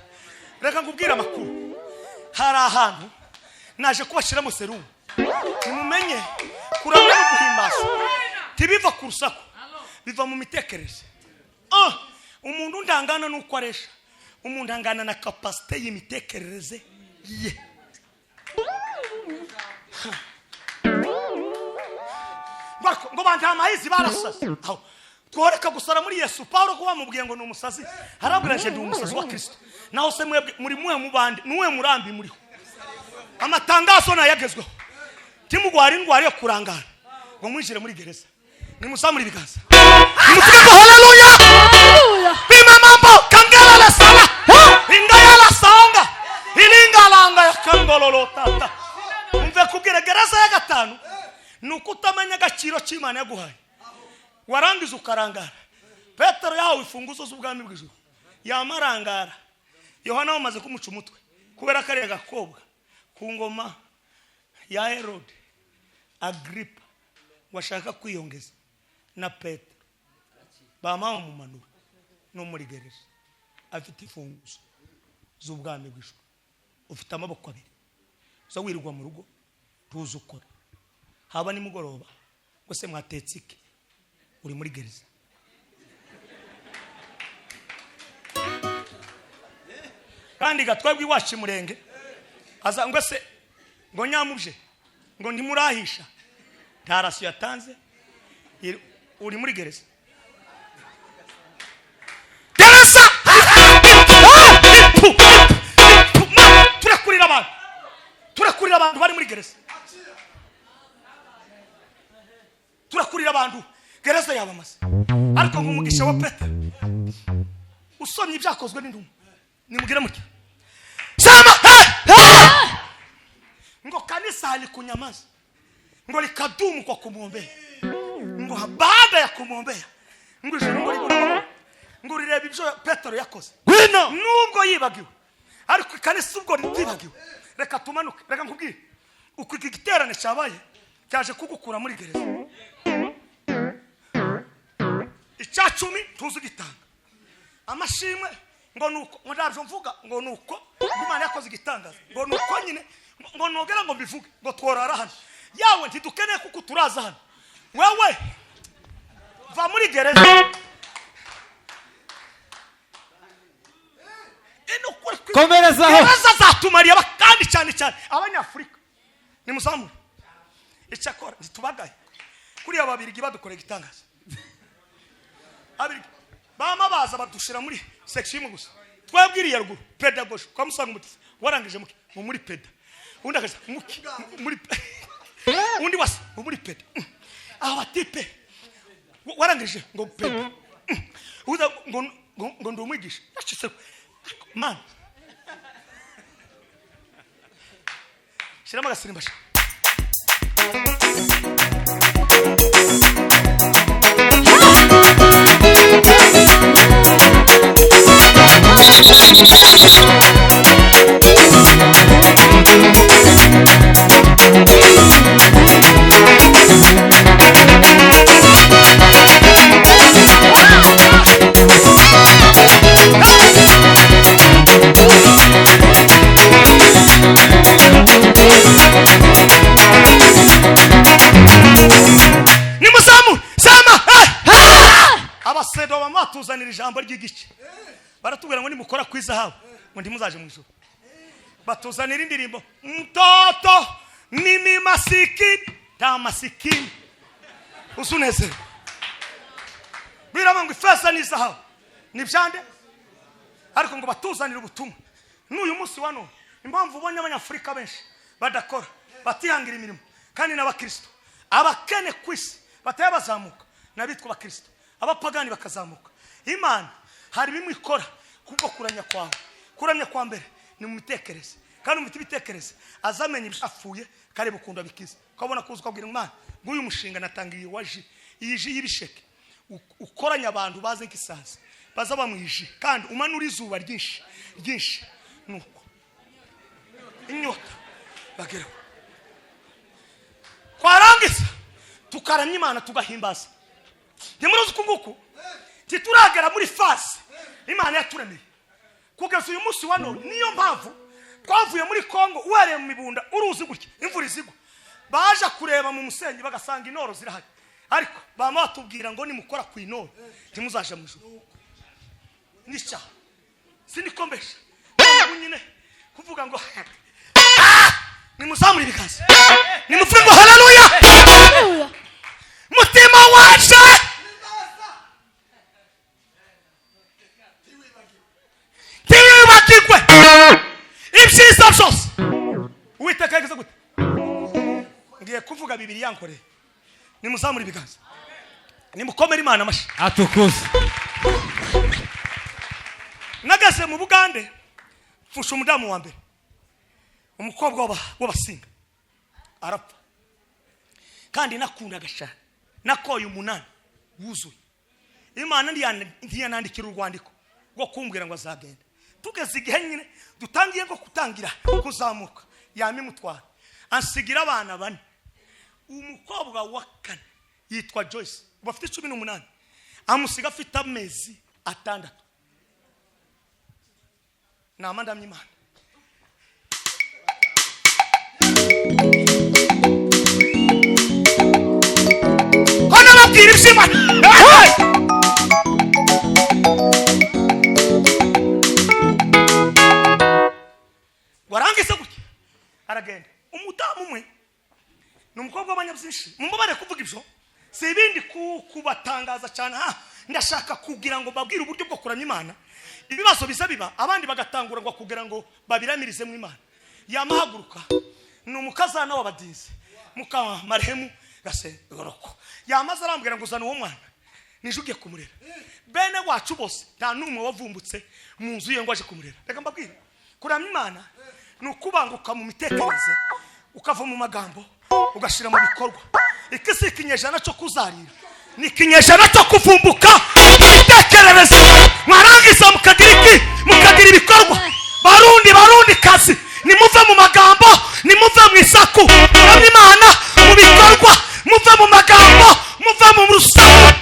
reka nkubwira amakuru hari ahantu naje kubashiramo serumu nimumenye kuramya no guhimbaza tibiva ku rusaku biva mu mitekerereze umuntu ndangana nuko aresha umuntu angana na capacité y'imitekerereze ye ngo banta amahizi barasase aho tworeka gusara muri Yesu Paulo kuba mubwiye ngo numusazi harabwiraje ndi umusazi wa Kristo naho se mwebwe muri muhe mubandi nuwe murambi muriho amatangazo nayagezweho timugwari ingwari yo kurangara ngo mwinjire muri gereza nimusamure ibiganza nimuvuge ngo haleluya bima mambo kangala la sala ingaya la saonga ilingalanga ya kangololo tata umve kubwira gereza ya gatanu nukutamenya agaciro cy'Imana yaguhaye warangiza ukarangara Petero yawe ifunguzo z'ubwami bw'ijuru yamarangara Yohana wamaze kumuca umutwe kubera kare gakobwa ku ngoma ya Herode Agripa washaka kwiyongeza na Petero bamaho mu manura no muri gereza afite ifunguzo z'ubwami bw'ijuru ufite amaboko abiri zo wirirwa mu rugo tuzo ukora haba ni mugoroba ngo se mwatetse iki uri muri gereza kandi gatwabwi wacu murenge aza ngo se ngo nyamuje ngo ndimurahisha tarasi yatanze uri muri gereza gereza turakurira abantu bari muri gereza turakurira abantu gereza yabamaze ariko nk'umugisha wa Petero usomye ibyakozwe n'intumwa nimugire mutya sama ngo kanisa halikunyamaza ngo likadumu kwa kumwombea ngo baada ya kumwombea ngo ijuru ngo rireba ibyo Petero yakoze gwino nubwo yibagiwe ariko kanisa ubwo ntibagiwe reka tumanuke reka nkubwire uko iki giterane cyabaye cyaje kugukura muri gereza icyacumi tuzi gitanga amashimwe ngo nuko ndabyo mvuga ngo nuko Imana yakoze igitangaza ngo nuko nyine ngo nogera ngo bivuge ngo tworara hano yawe ntidukeneye kuko turaza hano wewe va muri muri gereza komerezaho gereza zatumariye kandi cyane cyane abanyafurika nimuzamure icyakora ntitubagaye kuriya babirigi badukoreye igitangaza abirigi bama baza badushira muri section imwe gusa twabwiriye ruguru pedagogy kwa musanga umutisi warangije muki muri peda undi akaza muki muri undi wasa muri peda aba tipe warangije ngo peda uza ngo ndumwigisha yashise man shirama gasirimba abasedo bamatuzanira ijambo ry'igice baratubwira ngo nimukora kwizahabu ngo ndimuzaje mu ijuru batuzanira indirimbo mtoto mimi masikini ta masikini usuneze biraba ngo ifeza n'izahabu nibyande ariko ngo batuzanira ubutumwa n'uyu munsi wa none impamvu ubonye abanyafurika benshi badakora batihangira imirimo kandi n'abakristo abakene kwisi bataye bazamuka nabitwa abakristo abapagani bakazamuka imana hari bimwe ikora kubwo kuramya kwa mbere ni mu mitekerereze kandi mu bitekereze azamenye ibyafuye kare bukunda bikiza ukabona kuza ukabwira imana ngo uyu mushinga natangiye waje yiji y'ibisheke ukoranya abantu baze nk'isazi baza bamwije kandi umanura izuba ryinshi nuko inyota bageraho kwarangiza tukaramya imana tugahimbaza ntimuruzi ukunguku tituragera muri fasi imana yaturemeye kugeza uyu munsi wa none niyo mpamvu twavuye muri Kongo uhereye mu mibunda uruzi gutya imvura izigwa baje kureba mu musenyi bagasanga inoro zirahari ariko bama batubwira ngo nimukora ku inoro ntimuzaje mu ijuru nisha sinikombesha nyine kuvuga ngo nimuzamure ibiganza nimuvuge ngo haleluya mutima waje tiwibagirwe ibyiza byose Uwiteka yagize gute ngiye kuvuga bibiri yankoreye nimuzamure ibiganza nimukomere imana amashi atukuze nagaze mu Bugande mfusha umudamu wa mbere umukobwa w'abasinga arapfa kandi nakundaga cyane nakoye 8 wuzuye imana ndiyanandikira urwandiko rwo kumbwira ngo azagenda tugeze igihe nyine dutangiye ngo kutangira kuzamuka yami mutwara ansigira abana 4 umukobwa wa 4 yitwa Joyce bafite 18 amusiga afite amezi 6 namandamye imana kona babwira iby'imana warangiza gutya aragenda umudamu umwe ni umukobwa w'abanyabyinshi mumubare kuvuga ibyo si ibindi kubatangaza cyane ndashaka kugira ngo babwire uburyo bwo kuramya imana ibibazo biza biba abandi bagatangura ngo kugira ngo babiramirize mu imana yamahaguruka ni umukazana w'abadizi mukamarehemu gasengeroko yamaze arambwira ngo uzana uwo mwana nije ugiye kumurera bene wacu bose nta numwe wavumbutse mu nzu ye ngo aje kumurera reka mbabwire kuramya imana ni ukubanguka mu mitekerereze ukava mu magambo ugashira mu bikorwa ikisi ikinyejana cyo kuzarira ni ikinyejana cyo kuvumbuka mitekerereze mwarangiza mukagira ibikorwa barundi kazi nimuve mu magambo nimuve mu isaku kuramya imana mu bikorwa muve mu magambo muve mu rusaku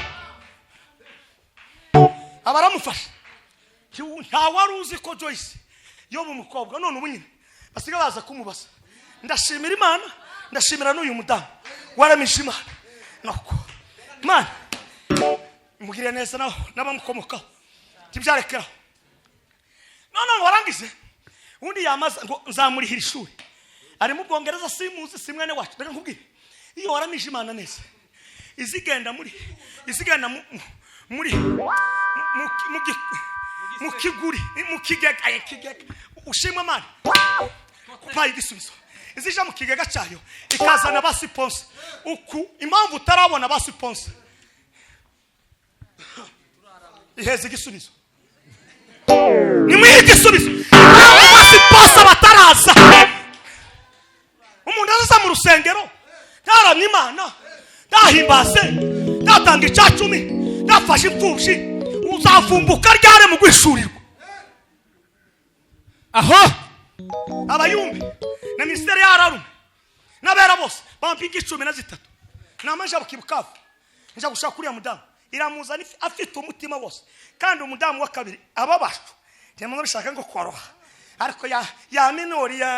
abaramufasha nta wari uzi ko Joyce yo mu mukobwa none ubu nyine basiga baza kumubaza ndashimira imana ndashimira n'uyu mudamu waramije imana noko imana mugire neza n'abamukomokaho tibyarekeraho none warangize undi yamaze ngo nzamurihira ishuri ari mu Bwongereza simuzi simwene wacu reka nkubwire iyo waramije Imana neza izigenda mu kiguri mu kigega ushimwe Imana kupaye igisubizo izija mu kigega cyayo ikazana basiponse uku impamvu utarabona basiponse iheze igisubizo ni mwihe igisubizo basiponse bataraza umuntu azaza mu rusengero ntaramya Imana ntahimbaze ntatanga icacumi ntafashe imfubyi uzavumbuka ryare mu gwishurirwa aho abayumbi na ministeri y'ararume nabera bose bampinga 13 namaje bukibukavu nja gushaka kuri ya mudamu iramuza afite umutima wose kandi umudamu wa kabiri ababashwe cyane bishaka ngo kworoha ariko ya minori ya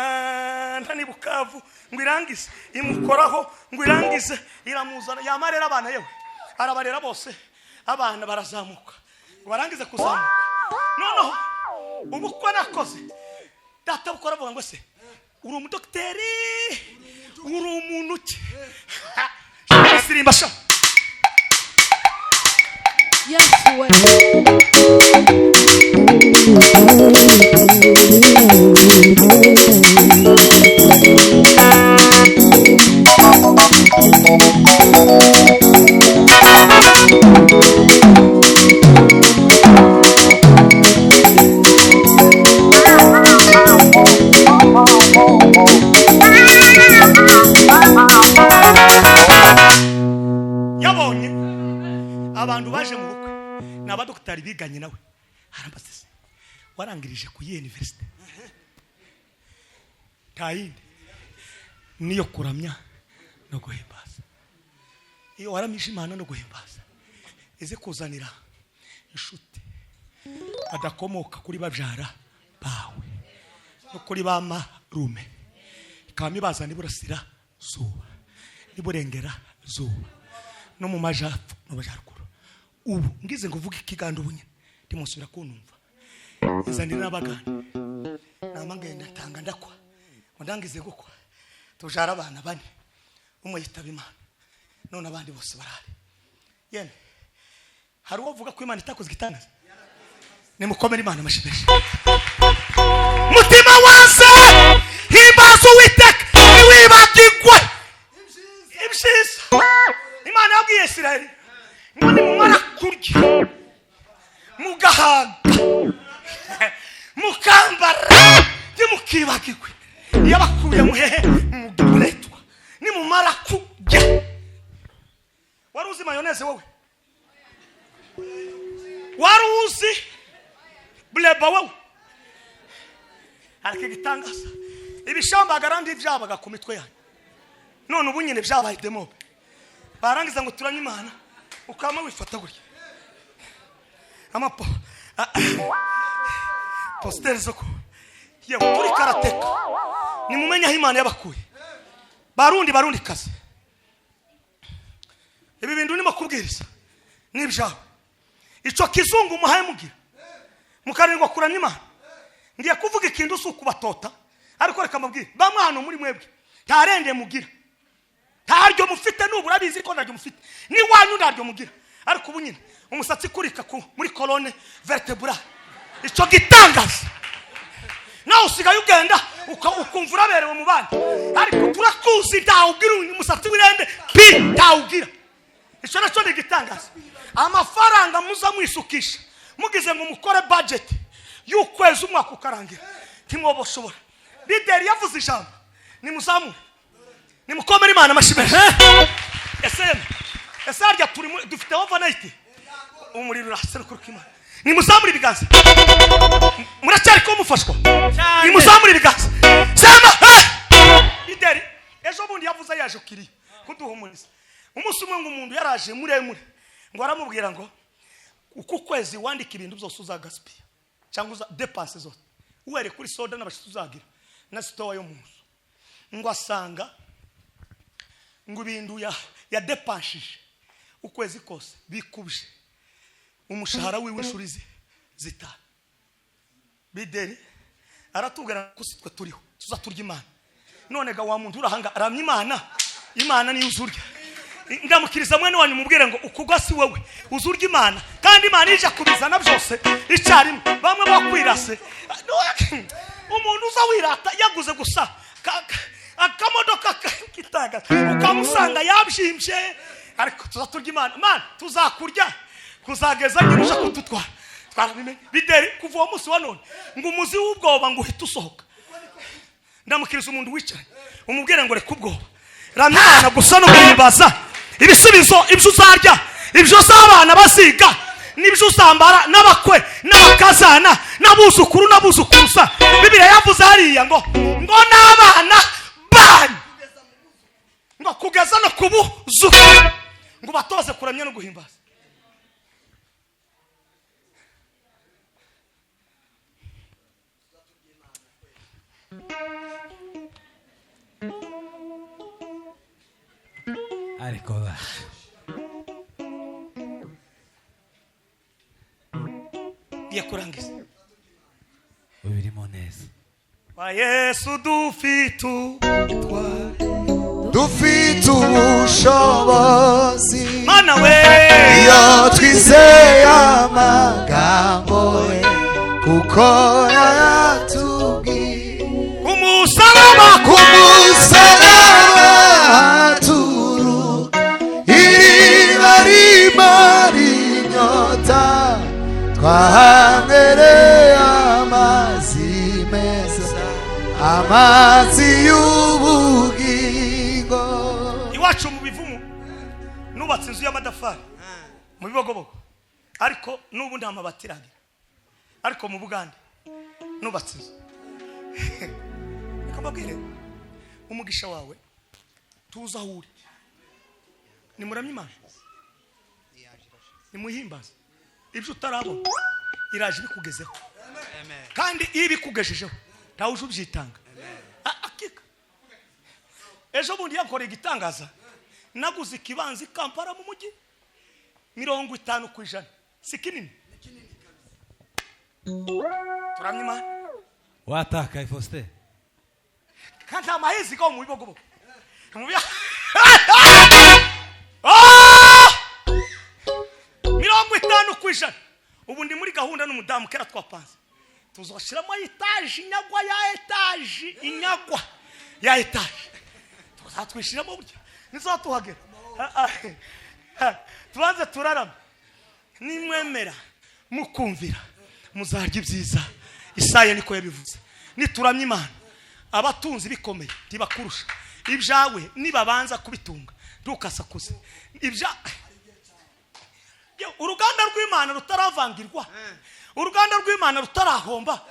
Narimukunda ngo irangize imukoraho ngo irangize iramuzana yamarera abana yewe arabarera bose abana barazamuka barangize kuzamuka noneho ubukwe nakoze data bukora vuga ngo se uri umudokteri uri umuntu ki sirimba sha Yewe yabonye abantu baje mu bukwe n'abadoktari biganye nawe harambaze warangirije ku university tayindi niyo kuramya no guhimbaza iyo waramije Imana no guhimbaza ize kuzanira inshuti adakomoka kuri babyara bawe no kuri bama rume kami bazana iburasira zuba iburengera zuba no mu majapfu no bajarukuru ubu ngize ngo vuga ikigando bunye ndimusubira kunumva izanira n'abaganda namangenda tanga ndakwa ndangize gukwa tujara abana bane umwe yitaba Imana none abandi bose barari yene hari uvuga ko Imana itakoze igitangaza nimukomere Imana amashibeje mutima wase himbazo Uwiteka niwibagirwe ibyiza Imana yabwiye Isirayeli ngo nimumara kurya mugahaga mukambara nimukibagirwe yabakuye muhehe mugiretwa nimumara kurya waruzi mayoneze wowe waruzi bleba wowe ariko gitangaza ibishambagara ndi byabaga ku mitwe yanyu none ubu nyine byabaye demobe barangiza ngo turanye Imana ukama wifata gutya amapo posters zoko yewe turi karateka nimumenya Imana yabakuye barundi kazi ibi bintu nimo kubwiriza nibyawe ico kizungu muhaye mugira mukarirwa kuramya Imana ngiye kuvuga ikintu usukubatota ariko reka mabwire bamwe hano muri mwebwe ntarende mugira ntaryo mufite nubura bizi ko ntaryo mufite ni wanyu ntaryo mugira ariko ubu nyine umusatsi kurika muri colonne vertebrale ico gitangaza nawe usigaye ugenda ukumva uraberewe mu bandi ariko turakuzi ntawugira umusatsi w'irende pi ntawugira ico naco ni gitangaza amafaranga muza mwisukisha mugize ngo mukore budget y'ukwezi umwaka ukarangira timwoboshobora leader yavuze ijambo nimuzamure nimukomere Imana amashibeje ese harya turi dufite overnight umuriro uraseruka Imana nimuzamure ibiganza muracyari ko mufashwa nimuzamure ibiganza sema leader ejo bundi yavuze yaje kuri kuduhumuriza umunsi umwe ngo umuntu yaraje muremure ngo aramubwira ngo uku kwezi wandika ibintu byose uzagaspia cyangwa uza dépenses zose uwere kuri soda n'abashitsi uzagira na store yo munzu ngo asanga ngo ibintu ya dépenses ukwezi kose bikubje umushahara wiwe inshuri zitanu. Bideri aratubwira ko sitwe turiho tuzaturya Imana. None ga wa muntu urahanga aramya Imana ni uzurya. Ndamukiriza mwene wanyu mubwire ngo ukugwa si wowe uzurya Imana kandi Imana ije kubizana byose icyarimwe. Bamwe bakwirase umuntu uza wirata yaguze gusa akamodoka kitanga ukamusanga yabyimbye, ariko tuzaturya Imana tuzakurya kuzageza nyirusha kututwara. Bideri kuva uwo munsi wa none ngo umuzi w'ubwoba ngo uhite usohoka. Ndamukiriza umuntu wicaye umubwire ngo reka ubwoba, ramya Imana gusa no guhimbaza ibisubizo ibyo uzarya ibyo uzabana basiga n'ibyo uzambara n'abakwe n'abakazana n'abuzukuru n'abuzukuruza. Bibiliya yavuze hariya ngo n'abana banyu ngo kugeza no kubuzukuru ngo batoze kuramya no guhimbaza. Ariko yakurangiza ubirimo neza. Wa Yesu dufite ubushobozi Mana we iyo twizeye amagambo ye kuko yatubwiye umusaraba turu iriba rimara inyota twahangereye amazi meza amazi y'ubugingo. Iwacu mu bivumu nubatse inzu y'amadafari mu bibogobogo, ariko nubu nta mabati iragira. Ariko mu Bugande nubatse inzu akababwire umugisha wawe tuza uri ni muramya Imana ni muhimbaza ibyo utarabona iraje bikugezeho kandi iyo bikugejejeho ntawe uje ubyitanga. Akika ejo bundi yakoreye igitangaza naguze ikibanza i Kampala mu mujyi 50% si kinini. Turamya Imana Wataka Ufite kandi amahizi go mu bibogo mubya 50%. Ubu ndi muri gahunda n'umudamu kera twapanze tuzoshiramo etaje inyagwa ya etaje inyagwa ya etaje tuzatwishiramo buryo nizatuhagera. Tubanze turarama nimwemera mukumvira muzarya ibyiza. Isaya niko yabivuze nituramya Imana abatunzi bikomeye tibakurusha ibyawe nibabanza kubitunga ntukasakuze ibya uruganda rw'Imana rutaravangirwa, uruganda rw'Imana rutarahomba.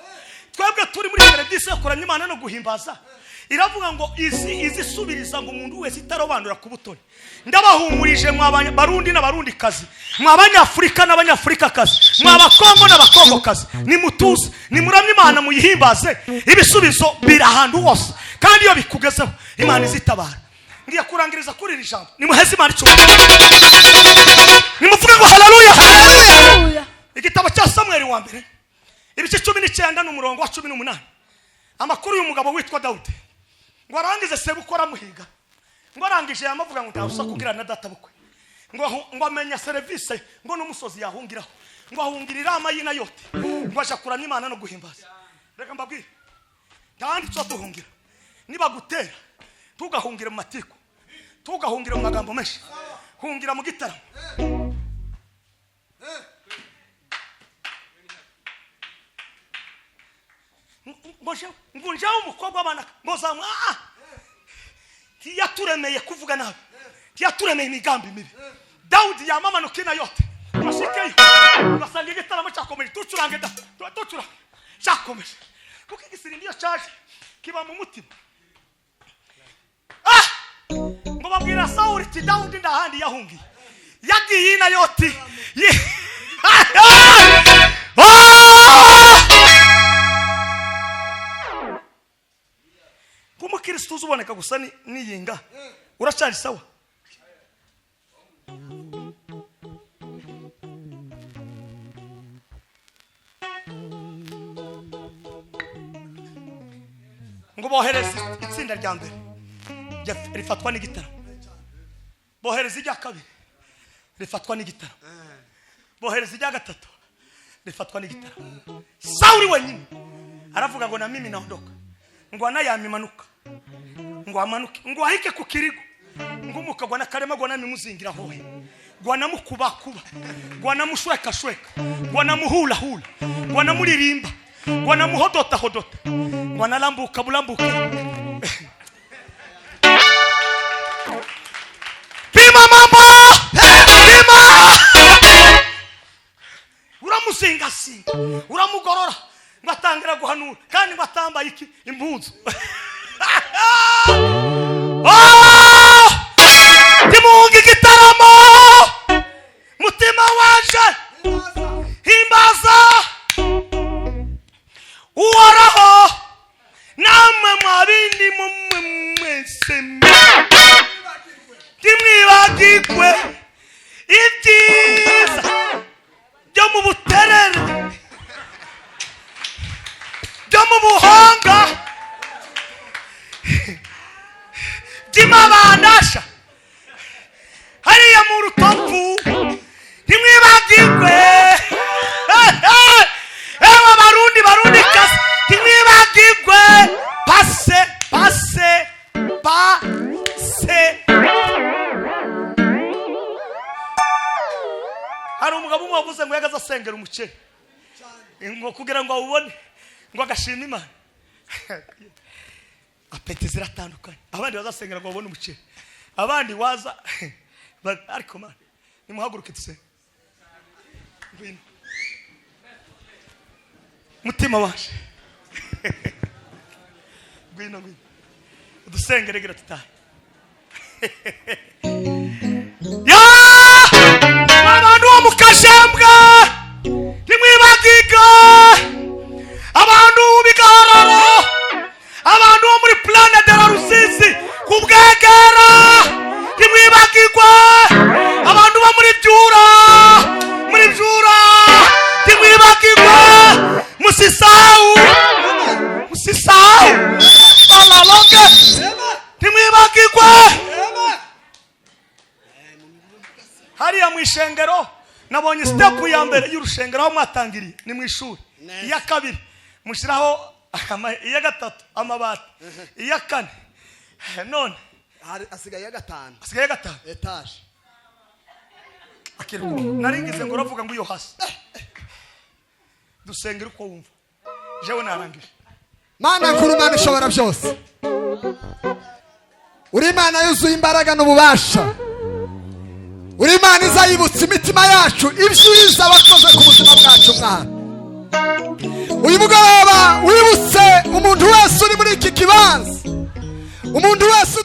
Twebwe turi muri Benediction yakoranye Imana no guhimbaza iravuga ngo izi subiriza ngo umuntu wese itarobanura ku butoni. Ndabahumurije mwabanya barundi n'abarundi kazi, mwabanyafrika n'abanyafrika kazi, mwabakongo n'abakongo kazi, nimutuze nimuramye Imana muyihimbaze ibisubizo birahandu hose kandi iyo bikugezeho Imana izitabara. Ngiye kurangiriza kuri iri jambo nimuheze Imana icyo nimuvuge ngo haleluya haleluya. Igitabo cya Samuel wa mbere ibice 19 n'umurongo wa 18 amakuru y'umugabo witwa Dawudi ngo arangize sebukora muhiga ngo arangije yamavuga ngo ndawusa kugira na data bukwe ngo amenya service ngo n'umusozi yahungiraho ngo ahungirira amayina yote ngo aja kurana Imana no guhimbaza. Reka mbabwire kandi cyo duhungira niba gutera tugahungira mu matiko tugahungira mu magambo menshi hungira mu gitaramo. Ngunjaho umukobwa abana mozamwa tiyaturemeye kuvuga nabi tiyaturemeye imigambi mibi. Dawudi yamamanuka ina yote bashikeyo basanga igitaramo cyakomeje tucurange tucurange cyakomeje kuko igisiri ndiyo cyaje kiba mu mutima. Ngo babwira Sauli ti Dawudi ndahandi yahungiye yagiye ina yote Kristo uzuboneka gusa niyinga uracari sawa. ngo bohereze itsinda rya mbere rifatwa n'igitaro, bohereze ijya kabiri rifatwa n'igitaro, bohereze ijya gatatu rifatwa n'igitaro. Sauli wenyine aravuga ngo na mimi naondoka, ngo anayamimanuka, ngo amanuke, ngo ahike ku kirigo, ngo umukagwa na karema ngo namimuzingira hohe, ngo anamukuba kuba, ngo anamushweka shweka, ngo anamuhula hula, ngo anamuririmba, ngo anamuhodota hodota, ngo analambuka bulambuke. Pima mambo, pima. Uramusinga singa, uramugorora, ngatangira guhanura kandi ngatambaye iki impunzu. Timungi gitaramo, mutima wanje himbaza uwaraho namwe mwabindi mwese timwibagirwe ibyiza byo mu buterere byo mu buhanga by'imabandasha hariya mu rutovu timwibagirwe. Ewa barundi kasi timwibagirwe pase hari umugabo umwe wavuze ngo yagaza asengera umuceri ngo kugira ngo awubone ngo agashima Imana. Apeti ziratandukanye, abandi bazasengera ngo babone umuceri, abandi waza ariko man nimuhaguruke tuse ngwino mutima waje ngwino dusengere gira tutahe. Ya abantu bo mukashambwa nimwibagiga, abantu bigararo, abantu bo muri plana de la Rusizi kubwegera nimwibagirwa, abantu bo muri byura nimwibagirwa, musisau balaloge nimwibagirwa. Hariya mu ishengero nabonye step ya mbere y'urushengero aho mwatangiriye ni mu ishuri, iya kabiri mushiraho iya gatatu amabati, iya kane none asigaye ya gatanu etage. Akiruko naringize ngo uravuga ngo iyo hasi dusengera uko wumva, jewe narangije. Mana nkuru, Mana ishobora byose, uri Imana yuzuye imbaraga n'ububasha, uri Imana izayibutsa imitima yacu ibyiza wakoze ku buzima bwacu. Mwana uyu mugoroba wibutse umuntu wese uri muri iki kibanza, umuntu wese